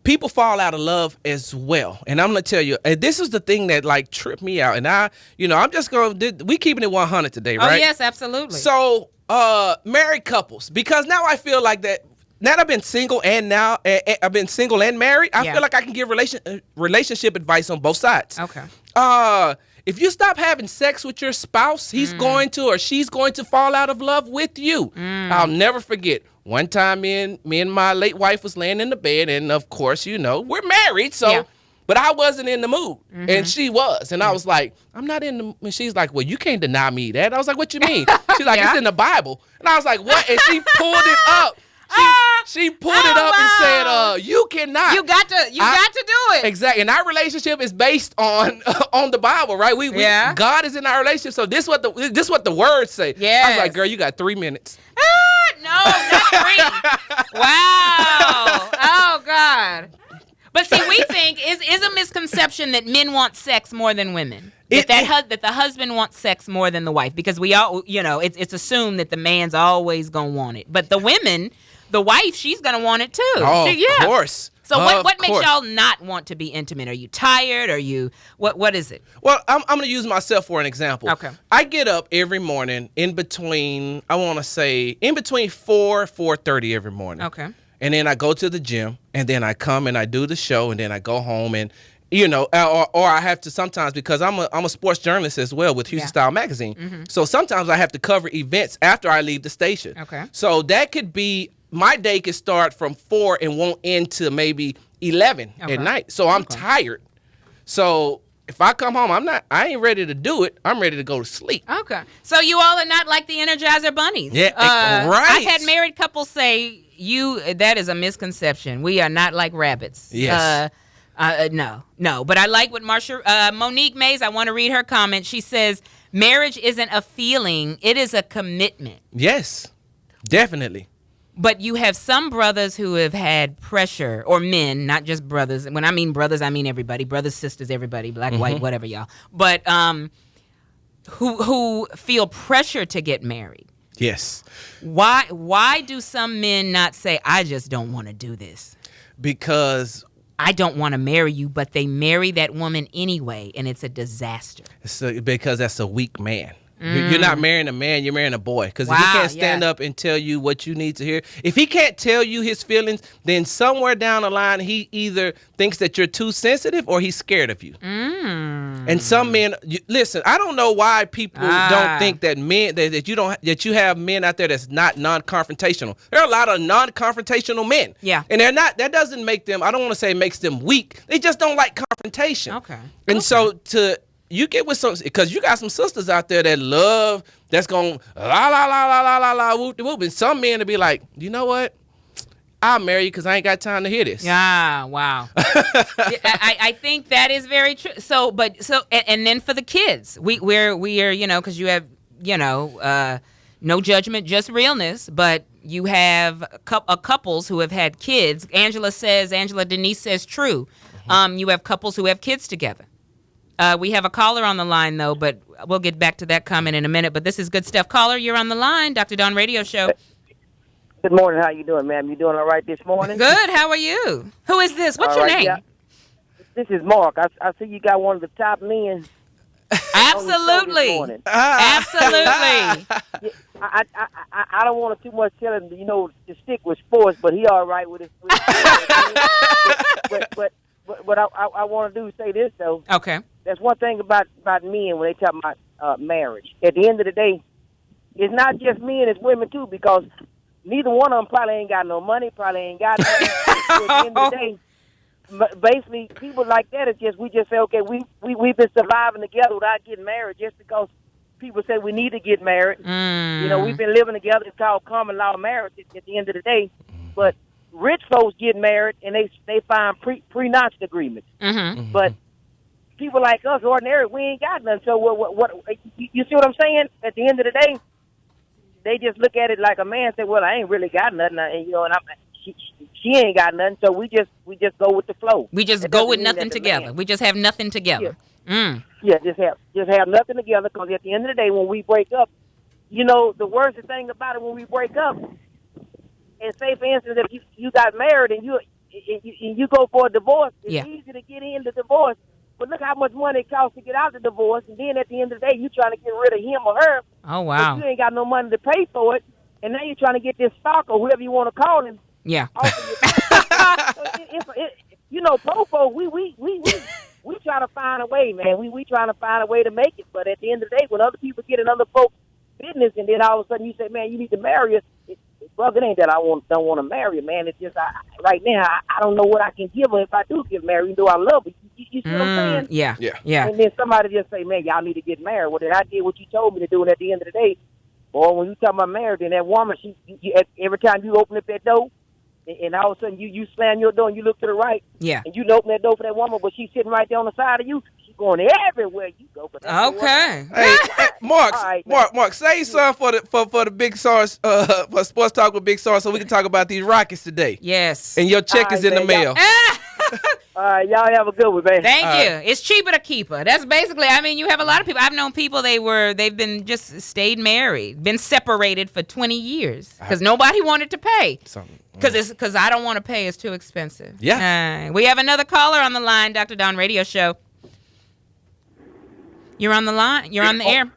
people fall out of love as well. And I'm going to tell you, this is the thing that like tripped me out. And I'm just going to, we keeping it 100 today, right? Oh, yes, absolutely. So, married couples, because now I feel like that, now that I've been single and I've been single and married, I feel like I can give relationship advice on both sides. Okay. If you stop having sex with your spouse, he's going to or she's going to fall out of love with you. I'll never forget. One time me and my late wife was laying in the bed, and of course, we're married, so but I wasn't in the mood. And she was. And I was like, I'm not in the and she's like, well, you can't deny me that. I was like, what you mean? She's like, it's in the Bible. And I was like, what? And she pulled it up. She pulled it up and said, you cannot. You got to do it. Exactly. And our relationship is based on the Bible, right? God is in our relationship. So this what the words say. Yes. I was like, girl, you got 3 minutes. No, not 3. Wow. Oh, God. But see, we think is a misconception that men want sex more than women. That the husband wants sex more than the wife, because we all, it's assumed that the man's always gonna want it. But the women, the wife, she's gonna want it too. Oh, of course. So what makes y'all not want to be intimate? Are you tired? Are you what is it? Well, I'm gonna use myself for an example. Okay. I get up every morning in between 4:30 every morning. Okay. And then I go to the gym, and then I come and I do the show, and then I go home, and or I have to sometimes, because I'm a sports journalist as well with Houston Style Magazine. So sometimes I have to cover events after I leave the station. Okay. So that could be, my day could start from 4 and won't end till maybe 11 at night. So I'm tired. So if I come home, I ain't ready to do it. I'm ready to go to sleep. Okay. So you all are not like the Energizer Bunnies. Yeah, right. I've had married couples say, that is a misconception. We are not like rabbits. Yes. No. But I like what Monique Mays, I want to read her comment. She says, marriage isn't a feeling, it is a commitment. Yes, definitely. But you have some brothers who have had pressure, or men, not just brothers. When I mean brothers, I mean everybody. Brothers, sisters, everybody, black, white, whatever, y'all. But who feel pressure to get married. Yes. Why do some men not say, I just don't want to do this? Because I don't want to marry you, but they marry that woman anyway, and it's a disaster. Because that's a weak man. You're not marrying a man, you're marrying a boy. Because if he can't stand up and tell you what you need to hear, if he can't tell you his feelings, then somewhere down the line, he either thinks that you're too sensitive or he's scared of you. And some men, listen, I don't know why people don't think that men, that you have men out there that's not non-confrontational. There are a lot of non-confrontational men. Yeah. And that doesn't make them, I don't want to say it makes them weak. They just don't like confrontation. Okay. And so you get with some, because you got some sisters out there that love, that's going la la la la la la la whoop de whoop, and some men to be like, you know what? I'll marry you because I ain't got time to hear this. Yeah, wow. I think that is very true. So then for the kids, we are because you have no judgment, just realness, but you have couples who have had kids. Angela Denise says true. You have couples who have kids together. We have a caller on the line, though, but we'll get back to that comment in a minute. But this is good stuff. Caller, you're on the line, Dr. Dawn Radio Show. Good morning. How you doing, ma'am? You doing all right this morning? Good. How are you? Who is this? What's your name? Yeah. This is Mark. I see you got one of the top men. Absolutely. Absolutely. I don't want to too much tell him, to stick with sports, but he all right with his but what I want to do is say this, though. Okay. That's one thing about men when they talk about marriage. At the end of the day, it's not just men, it's women, too, because neither one of them probably ain't got no money, probably ain't got nothing. At the end of the day, basically, people like that, we just say, okay, we've been surviving together without getting married just because people say we need to get married. We've been living together. It's called common law marriage at the end of the day. But rich folks get married, and they find prenuptial agreements. But people like us, ordinary, we ain't got none. So what? You see what I'm saying? At the end of the day, they just look at it like a man say, "Well, I ain't really got nothing," and she ain't got nothing, so we just go with the flow. We just go with nothing together. We just have nothing together. Yeah, just have nothing together. Because at the end of the day, when we break up, you know, the worst thing about it when we break up, and say for instance, if you got married and you go for a divorce, it's easy to get in the divorce. But look how much money it costs to get out the divorce, and then at the end of the day, you trying to get rid of him or her. Oh wow! But you ain't got no money to pay for it, and now you're trying to get this stalker, whoever you want to call him. Yeah. You know, Popo, we trying to find a way, man. We trying to find a way to make it. But at the end of the day, when other people get in other folks' business, and then all of a sudden you say, man, you need to marry her. Brother, it ain't that don't want to marry her, man. It's just right now I don't know what I can give her if I do get married, even though I love her. You see what I'm saying? Yeah. And then somebody just say, man, y'all need to get married. Well, then I did what you told me to do, and at the end of the day, boy, when you talk about marriage, then that woman, she every time you open up that door, and all of a sudden you slam your door and you look to the right, and you open that door for that woman, but she's sitting right there on the side of you. She's going everywhere you go. But okay. Hey, Mark, say something for the Big Stars, for Sports Talk with Big Stars, so we can talk about these Rockets today. Yes. And your check is in the mail. All right, y'all have a good one, man. Thank you. It's cheaper to keep her. That's basically, I mean, you have a lot of people. I've known people, they've been just stayed married, been separated for 20 years because nobody wanted to pay. Because I don't want to pay. It's too expensive. Yeah. We have another caller on the line, Dr. Don Radio Show. You're on the line. You're on the air.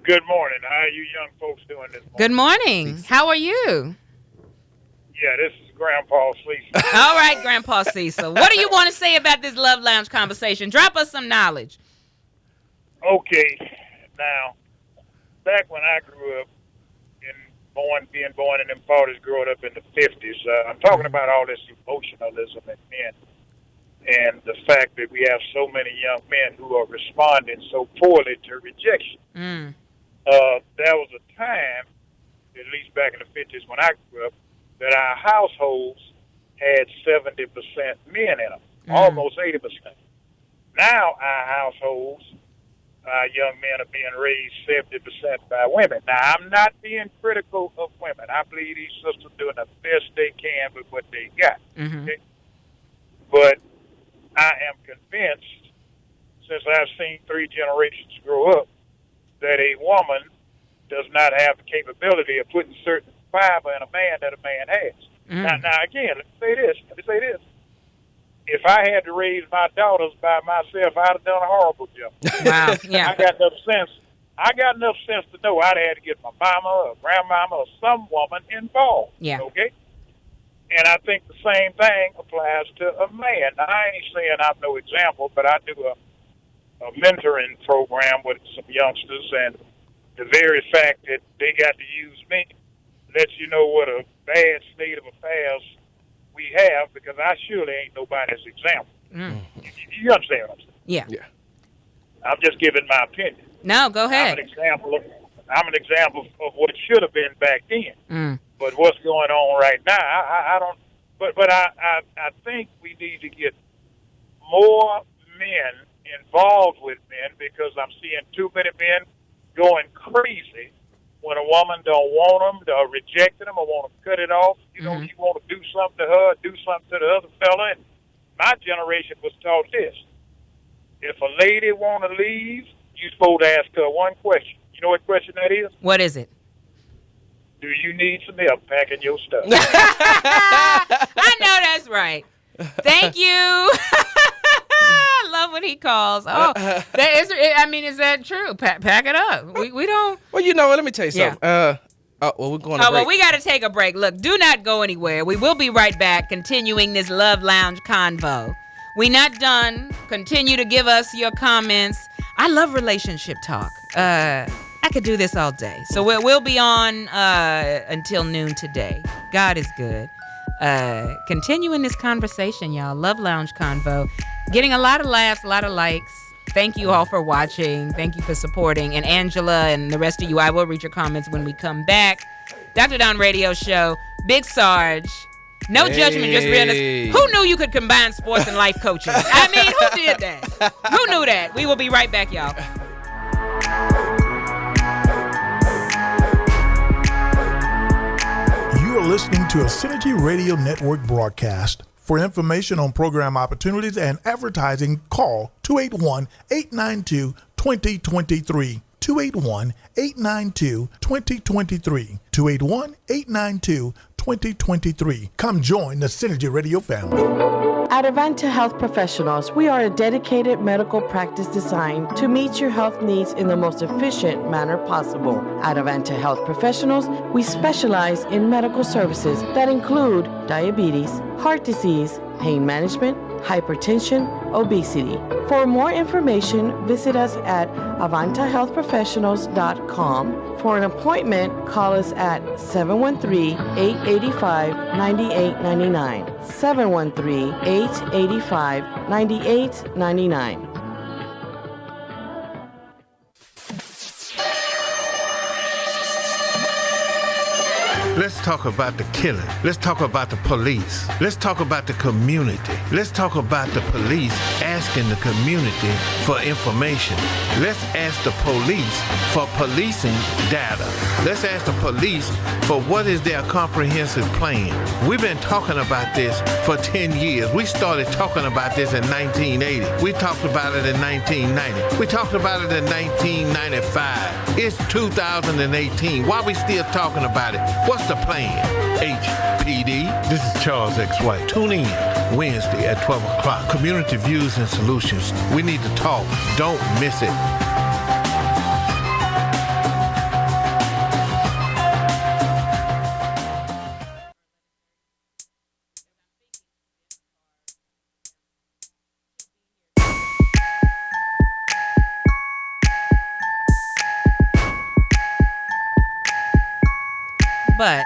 Good morning. How are you young folks doing this morning? Good morning. How are you? Yeah, this is Grandpa Cecil. All right, Grandpa Cecil. What do you want to say about this Love Lounge conversation? Drop us some knowledge. Okay. Now, back when I grew up, being born in them 40s, growing up in the 50s, I'm talking about all this emotionalism in men and the fact that we have so many young men who are responding so poorly to rejection. There was a time, at least back in the 50s when I grew up, that our households had 70% men in them, almost 80%. Now our households, our young men are being raised 70% by women. Now, I'm not being critical of women. I believe these sisters are doing the best they can with what they got. Okay? But I am convinced, since I've seen 3 generations grow up, that a woman does not have the capability of putting certain fiber in a man that a man has. Now, again, let me say this. If I had to raise my daughters by myself, I'd have done a horrible job. Wow. Yeah. I got enough sense to know I'd have to get my mama or grandmama or some woman involved. Yeah. Okay? And I think the same thing applies to a man. Now, I ain't saying I'm no example, but I do a mentoring program with some youngsters, and the very fact that they got to use me lets you know what a bad state of affairs we have, because I surely ain't nobody's example. You understand what I'm saying? Yeah. I'm just giving my opinion. No, go ahead. I'm an example of what should have been back then. But what's going on right now, I don't. But I think we need to get more men involved with men, because I'm seeing too many men going crazy when a woman don't want them, or rejecting them, or want to cut it off. You know, you want to do something to her, do something to the other fella. And my generation was taught this: if a lady want to leave, you're supposed to ask her one question. You know what question that is? What is it? Do you need some help packing your stuff? I know that's right. Thank you. I love what he calls. Oh, is that true? Pack it up. We don't. Well, you know what? Let me tell you something. We're going to break. Well, we got to take a break. Look, do not go anywhere. We will be right back, continuing this Love Lounge convo. We not done. Continue to give us your comments. I love relationship talk. I could do this all day. So we'll be on until noon today. God is good. Continuing this conversation, y'all. Love Lounge Convo. Getting a lot of laughs, a lot of likes. Thank you all for watching. Thank you for supporting. And Angela and the rest of you, I will read your comments when we come back. Dr. Don Radio Show. Big Sarge. No judgment, just realness. Who knew you could combine sports and life coaching? I mean, who did that? Who knew that? We will be right back, y'all. You're listening to a Synergy Radio Network broadcast. For information on program opportunities and advertising, call 281-892-2023. 281-892-2023. 281-892-2023. Come join the Synergy Radio family. At Avanta Health Professionals, we are a dedicated medical practice designed to meet your health needs in the most efficient manner possible. At Avanta Health Professionals, we specialize in medical services that include diabetes, heart disease, pain management, hypertension, obesity. For more information, visit us at avantahealthprofessionals.com. For an appointment, call us at 713-885-9899. 713-885-9899. Let's talk about the killing. Let's talk about the police. Let's talk about the community. Let's talk about the police asking the community for information. Let's ask the police for policing data. Let's ask the police for what is their comprehensive plan. We've been talking about this for 10 years. We started talking about this in 1980. We talked about it in 1990. We talked about it in 1995. It's 2018. Why are we still talking about it? What's the plan? HPD. This is Charles X. White. Tune in Wednesday at 12 o'clock. Community Views and Solutions. We need to talk. Don't miss it. But,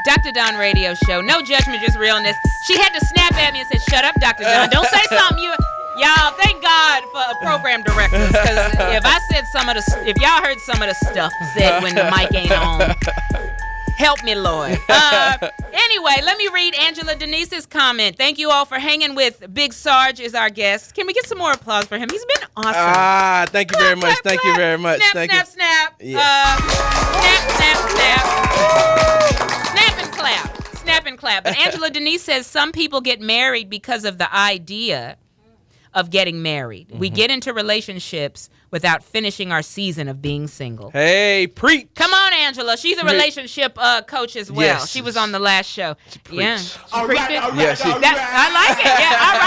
Dr. Don Radio Show, no judgment, just realness. She had to snap at me and said, "Shut up, Dr. Don. Don't say something y'all, thank God for program directors, because if y'all heard some of the stuff said when the mic ain't on, help me, Lord." Anyway, let me read Angela Denise's comment. Thank you all for hanging with Big Sarge is our guest. Can we get some more applause for him? He's been awesome. Thank you very much. Thank you very much. Snap, snap, snap. Yeah. Snap, snap, snap. Snap and clap. Snap and clap. But Angela Denise says some people get married because of the idea of getting married. Mm-hmm. We get into relationships without finishing our season of being single. Hey, preach. Come on, Angela. She's a relationship coach as well. Yes. She was on the last show. She preached it? Yeah, I like it. Yeah. All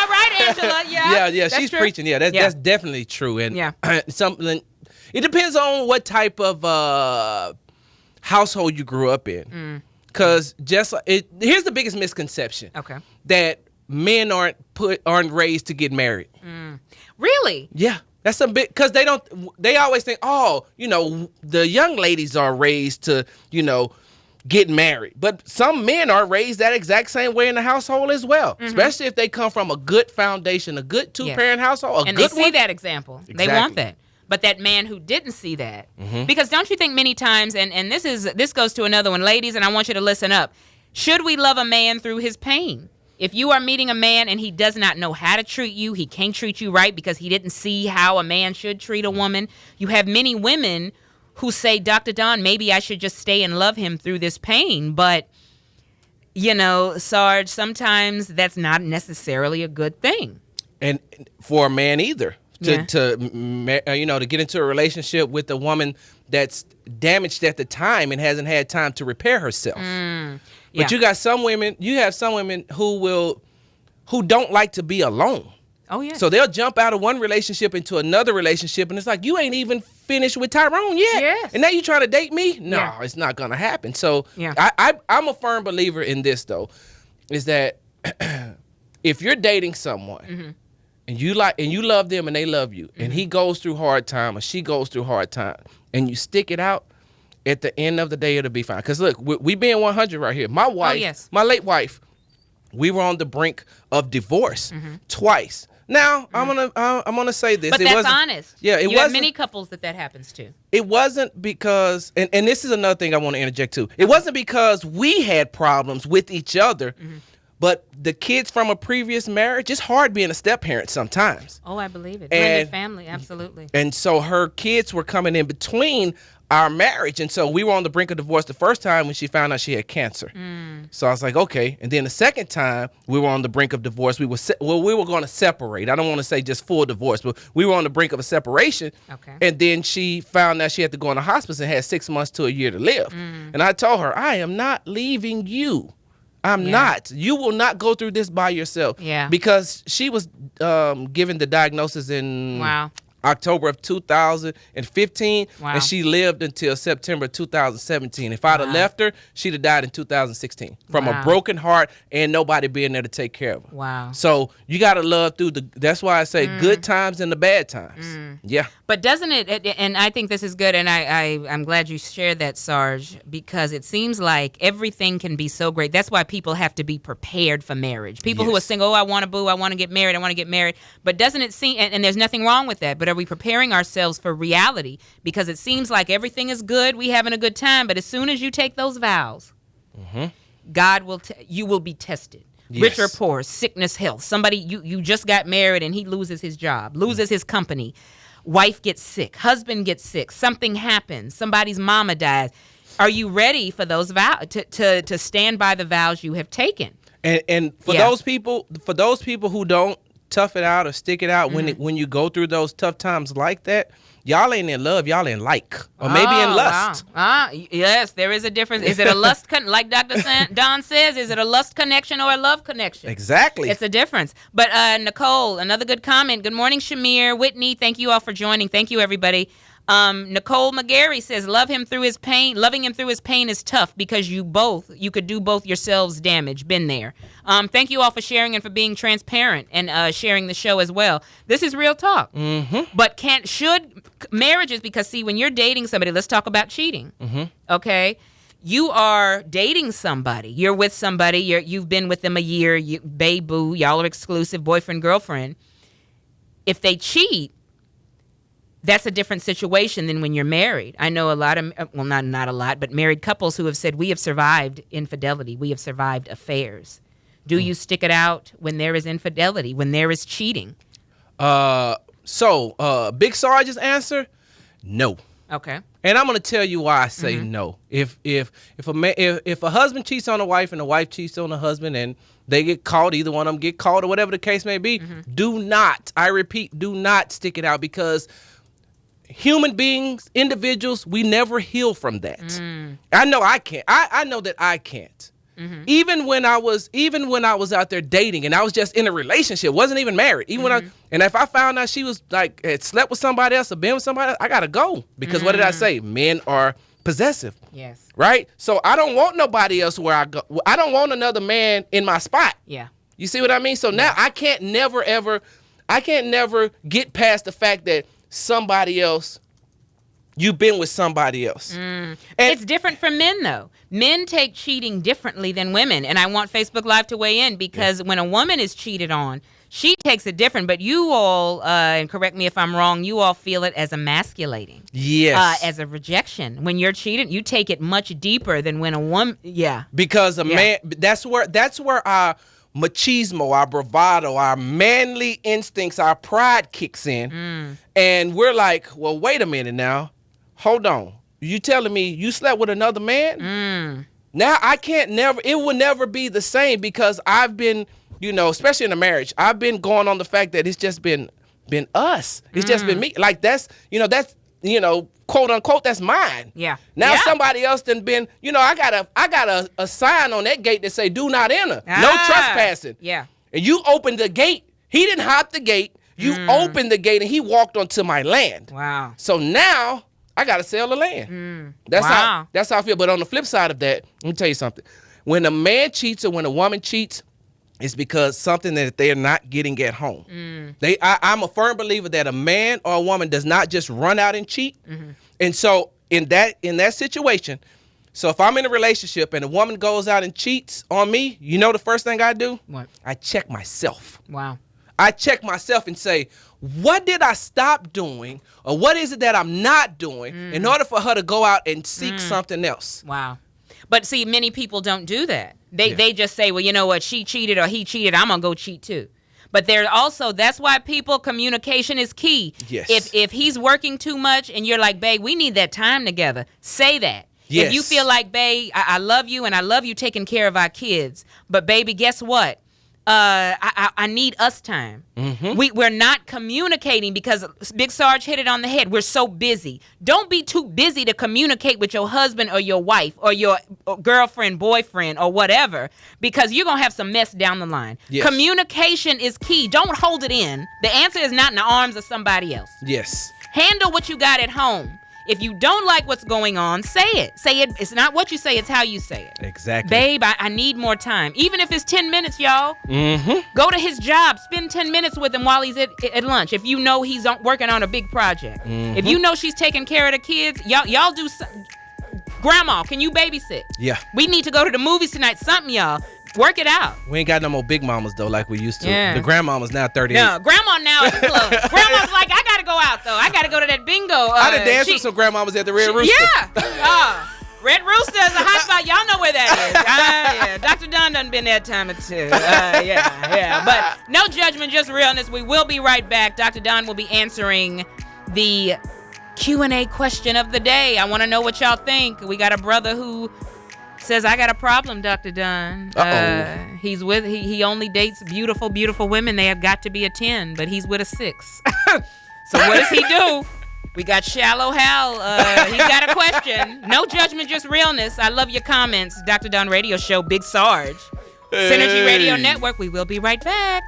right, Angela. Yeah, she's true. preaching. Yeah, that's definitely true. And something. It depends on what type of household you grew up in. Because here's the biggest misconception. Okay. That men aren't raised to get married. Really? Yeah. That's a bit, because they always think, the young ladies are raised to, get married. But some men are raised that exact same way in the household as well, especially if they come from a good foundation, a good two-parent household, and they see that example. Exactly. They want that. But that man who didn't see that, because don't you think many times, and this goes to another one, ladies, and I want you to listen up. Should we love a man through his pain? If you are meeting a man and he does not know how to treat you, he can't treat you right because he didn't see how a man should treat a woman. You have many women who say, "Dr. Don, maybe I should just stay and love him through this pain." But, Sarge, sometimes that's not necessarily a good thing. And for a man either. To get into a relationship with a woman that's damaged at the time and hasn't had time to repair herself. But you have some women who don't like to be alone. Oh, yeah. So they'll jump out of one relationship into another relationship, and it's like, you ain't even finished with Tyrone yet. Yes. And now you trying to date me? No, it's not going to happen. So I'm a firm believer in this, though, is that if you're dating someone and you love them and they love you, and he goes through hard time or she goes through hard time, and you stick it out, at the end of the day, it'll be fine. Because look, we being 100 right here. My wife, my late wife, we were on the brink of divorce twice. Now I'm gonna say this. But that's honest. Yeah, you have many couples that happens to. It wasn't because, and this is another thing I want to interject too. It wasn't because we had problems with each other. But the kids from a previous marriage, it's hard being a step parent sometimes. Oh, I believe it. Blended family, absolutely. And so her kids were coming in between our marriage. And so we were on the brink of divorce the first time when she found out she had cancer. So I was like, okay. And then the second time we were on the brink of divorce, we were going to separate. I don't want to say just full divorce, but we were on the brink of a separation. Okay. And then she found out she had to go in the hospice and had 6 months to a year to live. And I told her, I am not leaving you. I'm not. You will not go through this by yourself. Yeah. Because she was given the diagnosis in October of 2015, and she lived until September 2017. If I'd have left her, she'd have died in 2016 from a broken heart and nobody being there to take care of her. Wow. So you got to love through that's why I say good times and the bad times. Yeah. But doesn't it, and I think this is good, and I'm glad you shared that, Sarge, because it seems like everything can be so great. That's why people have to be prepared for marriage. People who are single, I want to boo, I want to get married. But doesn't it seem, and there's nothing wrong with that, but are we preparing ourselves for reality? Because it seems like everything is good, we having a good time, but as soon as you take those vows, God will, you will be tested. Rich or poor, sickness, health. Somebody, you just got married and he loses his job, loses his company. Wife gets sick, husband gets sick, something happens, somebody's mama dies. Are you ready for those vows to stand by the vows you have taken? And for those people who don't tough it out or stick it out when you go through those tough times like that, y'all ain't in love, y'all in or maybe in lust. Wow. Yes, there is a difference. Is it a lust, like Dr. Don says, is it a lust connection or a love connection? Exactly. It's a difference. But Nicole, another good comment. Good morning, Shamir, Whitney, thank you all for joining. Thank you, everybody. Nicole McGarry says, loving him through his pain is tough because you could do both yourselves damage. Been there. Thank you all for sharing and for being transparent and sharing the show as well. This is real talk. But should marriages, because see, when you're dating somebody, let's talk about cheating. Okay. You are dating somebody. You're with somebody. You've been with them a year. Babe, boo, y'all are exclusive, boyfriend, girlfriend. If they cheat, that's a different situation than when you're married. I know a lot of, well, not a lot, but married couples who have said, we have survived infidelity. We have survived affairs. Do you stick it out when there is infidelity, when there is cheating? So Big Sarge's answer, no. Okay. And I'm going to tell you why I say no. If a husband cheats on a wife and a wife cheats on a husband and they get caught, either one of them get caught or whatever the case may be, do not, I repeat, do not stick it out, because human beings, individuals, we never heal from that. I know I can't. I know that I can't. Even when I was out there dating and I was just in a relationship, wasn't even married. And if I found out she was like had slept with somebody else or been with somebody else, I gotta go, because what did I say? Men are possessive. Yes. Right. So I don't want nobody else where I go. I don't want another man in my spot. Yeah. You see what I mean? So now I can't never get past the fact that somebody else, you've been with somebody else. And it's different for men, though. Men take cheating differently than women. And I want Facebook Live to weigh in, because when a woman is cheated on, she takes it different. But you all, and correct me if I'm wrong, you all feel it as emasculating. Yes. As a rejection. When you're cheated, you take it much deeper than when a woman, Because a man, that's where our machismo, our bravado, our manly instincts, our pride kicks in. And we're like, well, wait a minute now. Hold on. You telling me you slept with another man? Now it will never be the same, because I've been, especially in a marriage, I've been going on the fact that it's just been us. It's just been me. Like that's quote unquote, that's mine. Yeah. Now somebody else done been, I got a sign on that gate that say do not enter. No trespassing. Yeah. And you opened the gate. He didn't hop the gate. You opened the gate and he walked onto my land. Wow. So now I got to sell the land. That's how I feel. But on the flip side of that, let me tell you something. When a man cheats or when a woman cheats, it's because something that they're not getting at home. I'm a firm believer that a man or a woman does not just run out and cheat. And so in that situation, so if I'm in a relationship and a woman goes out and cheats on me, the first thing I do? What? I check myself. Wow. I check myself and say, what did I stop doing, or what is it that I'm not doing in order for her to go out and seek something else? Wow. But see, many people don't do that. They just say, well, you know what, she cheated or he cheated, I'm going to go cheat too. But that's why communication is key. Yes. If he's working too much and you're like, babe, we need that time together, say that. Yes. If you feel like, babe, I love you and I love you taking care of our kids, but baby, guess what? I need us time. We're not communicating because Big Sarge hit it on the head. We're so busy. Don't be too busy to communicate with your husband or your wife or your girlfriend, boyfriend, or whatever, because you're going to have some mess down the line. Yes. Communication is key. Don't hold it in. The answer is not in the arms of somebody else. Yes. Handle what you got at home. If you don't like what's going on, say it. Say it. It's not what you say, it's how you say it. Exactly. Babe, I need more time. Even if it's 10 minutes, y'all. Go to his job. Spend 10 minutes with him while he's at lunch. If you know he's working on a big project. If you know she's taking care of the kids, y'all do something. Grandma, can you babysit? Yeah. We need to go to the movies tonight. Something, y'all. Work it out. We ain't got no more big mamas, though, like we used to. Yeah. The grandmama's now 38. No, grandma now at the club. Grandma's like, I got to go out, though. I got to go to that bingo. I done danced with some grandmamas at the Red Rooster. Yeah. Red Rooster is a hot spot. Y'all know where that is. Yeah. Dr. Don done been there time or two. Yeah. But no judgment, just realness. We will be right back. Dr. Don will be answering the Q&A question of the day. I want to know what y'all think. We got a brother who says, I got a problem, Dr. Dunn. He only dates beautiful women. They have got to be a 10, but he's with a 6. So what does he do? We got Shallow Hal. He's got a question. No judgment, just realness. I love your comments. Dr. Dunn Radio Show, Big Sarge. Synergy Radio Network. We will be right back.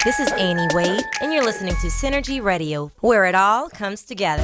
This is Annie Wade, and you're listening to Synergy Radio, where it all comes together.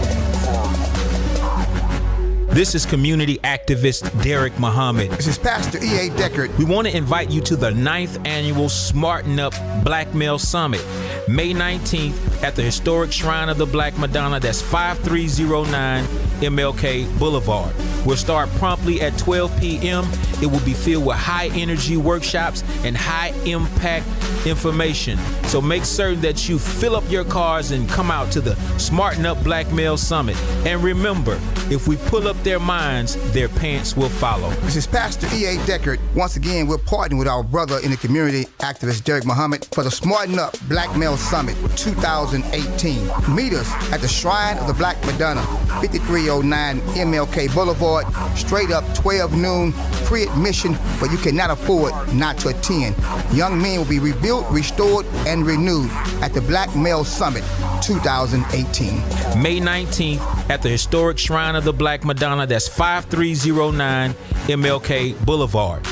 This is community activist Derek Muhammad. This is Pastor E.A. Deckard. We want to invite you to the 9th annual Smarten Up Black Male Summit, May 19th at the historic Shrine of the Black Madonna. That's 5309 MLK Boulevard. We'll start promptly at 12 p.m. It will be filled with high-energy workshops and high-impact information. So make certain that you fill up your cars and come out to the Smarten Up Black Male Summit. And remember, if we pull up their minds, their pants will follow. This is Pastor E.A. Deckard. Once again, we're partnering with our brother in the community, activist Derek Muhammad, for the Smarten Up Black Male Summit 2018. Meet us at the Shrine of the Black Madonna, 5309 MLK Boulevard, straight up 12 noon, free admission, but you cannot afford not to attend. Young men will be rebuilt, restored, and renewed at the Black Male Summit 2018. May 19th at the historic Shrine of the Black Madonna. That's 5309 MLK Boulevard.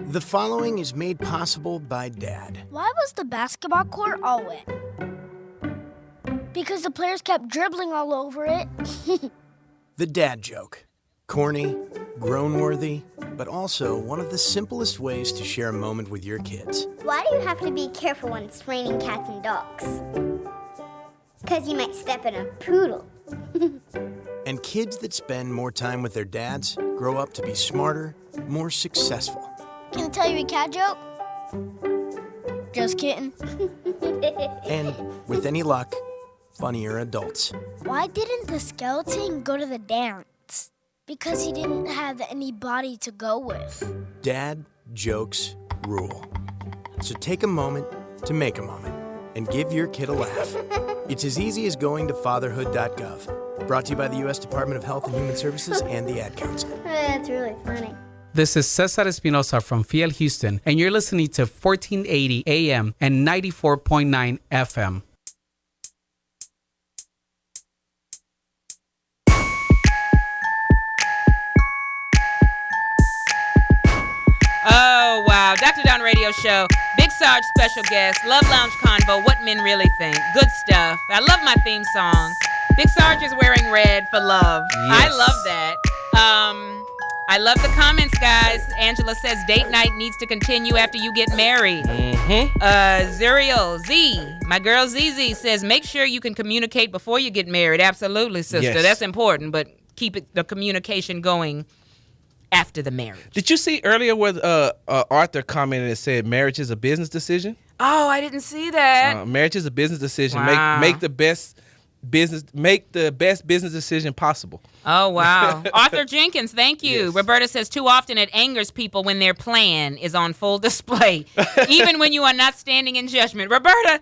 The following is made possible by Dad. Why was the basketball court all wet? Because the players kept dribbling all over it. The dad joke. Corny, grown-worthy, but also one of the simplest ways to share a moment with your kids. Why do you have to be careful when it's raining cats and dogs? Because you might step in a poodle. And kids that spend more time with their dads grow up to be smarter, more successful. Can I tell you a cat joke? Just kidding. And, with any luck, funnier adults. Why didn't the skeleton go to the dance? Because he didn't have any body to go with. Dad jokes rule. So take a moment to make a moment and give your kid a laugh. It's as easy as going to fatherhood.gov. Brought to you by the U.S. Department of Health and Human Services and the Ad Council. That's really funny. This is Cesar Espinosa from Fiel Houston, and you're listening to 1480 AM and 94.9 FM. Oh, wow. Dr. Don Radio Show. Big Sarge special guest. Love Lounge Convo. What Men Really Think. Good stuff. I love my theme song. Big Sarge is wearing red for love. Yes. I love that. I love the comments, guys. Angela says date night needs to continue after you get married. Zuriel Z, my girl ZZ says make sure you can communicate before you get married. Absolutely, sister. Yes. That's important, but keep the communication going after the marriage. Did you see earlier where Arthur commented and said marriage is a business decision? Oh, I didn't see that. Marriage is a business decision. Wow. Make the best the best business decision possible. Oh, wow. Arthur Jenkins, thank you. Yes. Roberta says, too often it angers people when their plan is on full display, even when you are not standing in judgment. Roberta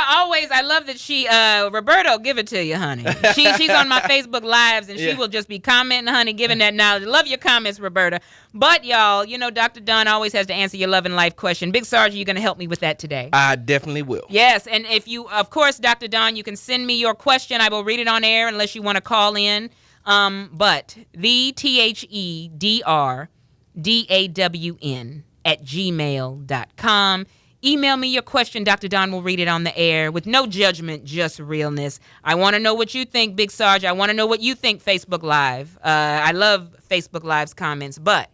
always, I love that Roberta will give it to you, honey. She's on my Facebook Lives, and she will just be commenting, honey, giving that knowledge. Love your comments, Roberta. But, y'all, Dr. Dunn always has to answer your love and life question. Big Sarge, you're going to help me with that today. I definitely will. Yes, and if you, of course, Dr. Dunn, you can send me your question. I will read it on air unless you want to call in. But the THEDRDAWN@gmail.com. Email me your question. Dr. Don will read it on the air with no judgment, just realness. I want to know what you think, Big Sarge. I want to know what you think, Facebook Live. I love Facebook Live's comments, but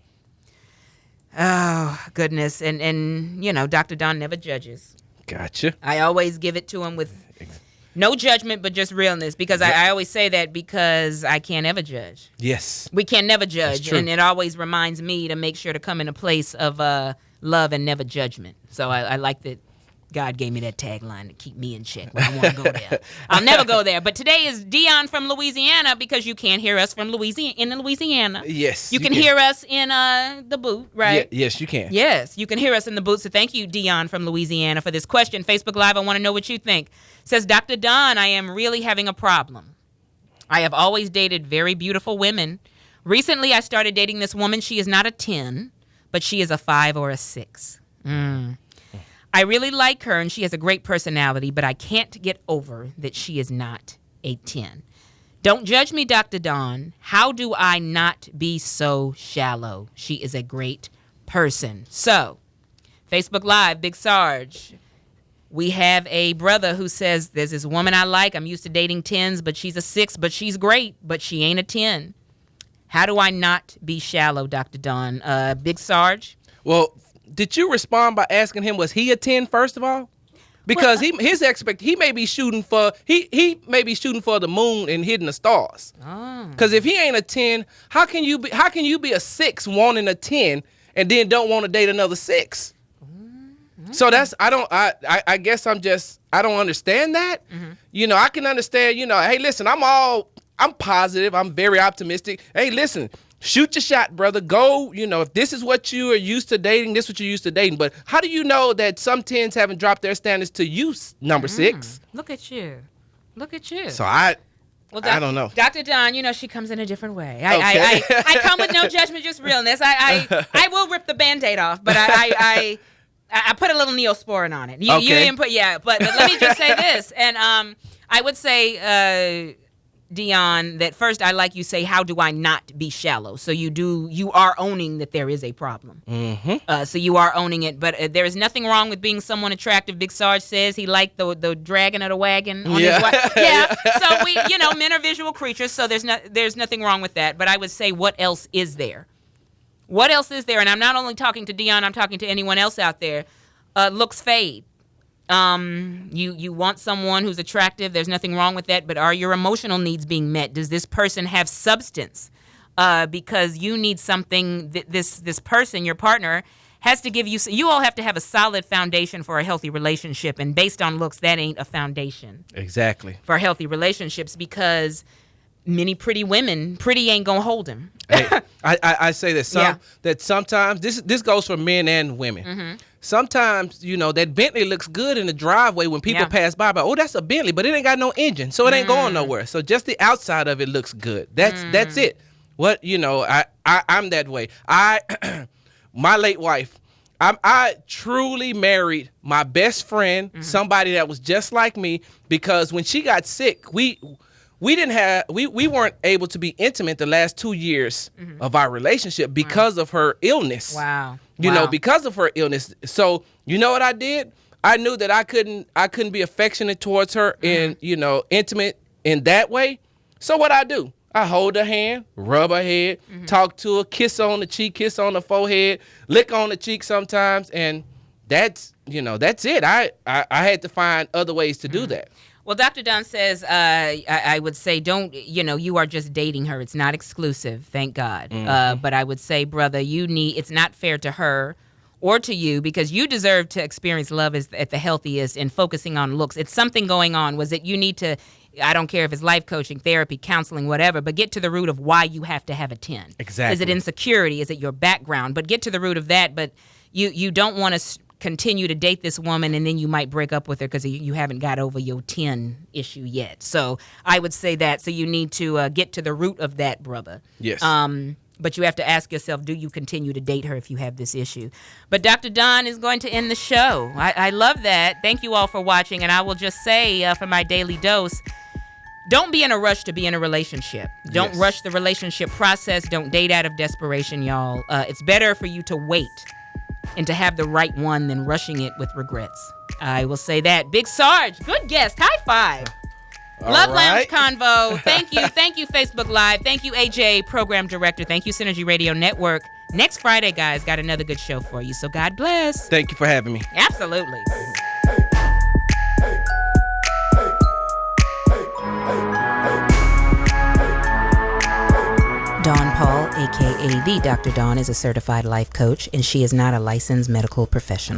oh, goodness. And Dr. Don never judges. Gotcha. I always give it to him with no judgment, but just realness, because I always say that because I can't ever judge. Yes. We can never judge, and it always reminds me to make sure to come in a place of love and never judgment. So I like that God gave me that tagline to keep me in check when I want to go there. I'll never go there. But today is Dion from Louisiana, because you can't hear us from Louisiana. Yes. You can hear us in the boot, right? Yes, you can. Yes, you can hear us in the boot. So thank you, Dion from Louisiana, for this question. Facebook Live, I want to know what you think. Says, Dr. Don, I am really having a problem. I have always dated very beautiful women. Recently, I started dating this woman. She is not a 10, but she is a 5 or a 6. I really like her, and she has a great personality, but I can't get over that she is not a 10. Don't judge me, Dr. Don. How do I not be so shallow? She is a great person. So, Facebook Live, Big Sarge. We have a brother who says, there's this woman I like. I'm used to dating 10s, but she's a 6, but she's great, but she ain't a 10. How do I not be shallow, Dr. Don? Big Sarge? Well, did you respond by asking him, was he a 10 first of all? Because he may be shooting for the moon and hitting the stars. Because if he ain't a 10, how can you be a 6 wanting a 10 and then don't want to date another 6? So that's I guess I don't understand that. I can understand, hey, listen, I'm positive, I'm very optimistic. Hey, listen, shoot your shot, brother. Go, if this is what you are used to dating, this is what you're used to dating. But how do you know that some 10s haven't dropped their standards to you, number 6? Look at you. So I don't know. Dr. Don, she comes in a different way. Okay. I come with no judgment, just realness. I will rip the Band-Aid off, but I put a little Neosporin on it. You didn't put, but let me just say this. And I would say, Dion, that first I like you say, how do I not be shallow? So you are owning that there is a problem. So you are owning it, but there is nothing wrong with being someone attractive. Big Sarge says he liked the dragging of the wagon on his wife. Yeah. So men are visual creatures, so there's nothing wrong with that. But I would say, what else is there? What else is there? And I'm not only talking to Dion, I'm talking to anyone else out there. Looks fade. You want someone who's attractive. There's nothing wrong with that. But are your emotional needs being met? Does this person have substance? Because you need something. This person, your partner, has to give you. You all have to have a solid foundation for a healthy relationship. And based on looks, that ain't a foundation. Exactly. For healthy relationships, because many pretty women, pretty ain't gonna hold him. Hey, I say that that sometimes this goes for men and women. Sometimes that Bentley looks good in the driveway when people pass by. But that's a Bentley, but it ain't got no engine, so it ain't going nowhere. So just the outside of it looks good. That's it. What I'm that way. My late wife. I truly married my best friend, somebody that was just like me, because when she got sick, we weren't able to be intimate the last 2 years of our relationship because of her illness. Wow. Because of her illness. So you know what I did? I knew that I couldn't be affectionate towards her and intimate in that way. So what I do? I hold her hand, rub her head, talk to her, kiss on the cheek, kiss on the forehead, lick on the cheek sometimes, and that's it. I had to find other ways to do that. Well, Dr. Dunn says, I would say, don't, you are just dating her. It's not exclusive, thank God. But I would say, brother, it's not fair to her or to you, because you deserve to experience love at the healthiest and focusing on looks. It's something going on. Was it you need to, I don't care if it's life coaching, therapy, counseling, whatever, but get to the root of why you have to have a 10. Exactly. Is it insecurity? Is it your background? But get to the root of that. But you don't want to continue to date this woman and then you might break up with her because you haven't got over your 10 issue yet. So I would say that. So you need to get to the root of that, brother. Yes. But you have to ask yourself, do you continue to date her if you have this issue? But Dr. Don is going to end the show. I love that. Thank you all for watching. And I will just say for my daily dose, don't be in a rush to be in a relationship. Don't rush the relationship process. Don't date out of desperation, y'all. It's better for you to wait and to have the right one than rushing it with regrets. I will say that. Big Sarge, good guest. High five. Love Lounge Convo. Thank you. Thank you, Facebook Live. Thank you, AJ, Program Director. Thank you, Synergy Radio Network. Next Friday, guys, got another good show for you. So God bless. Thank you for having me. Absolutely. Dawn Paul, a.k.a. the Dr. Dawn, is a certified life coach, and she is not a licensed medical professional.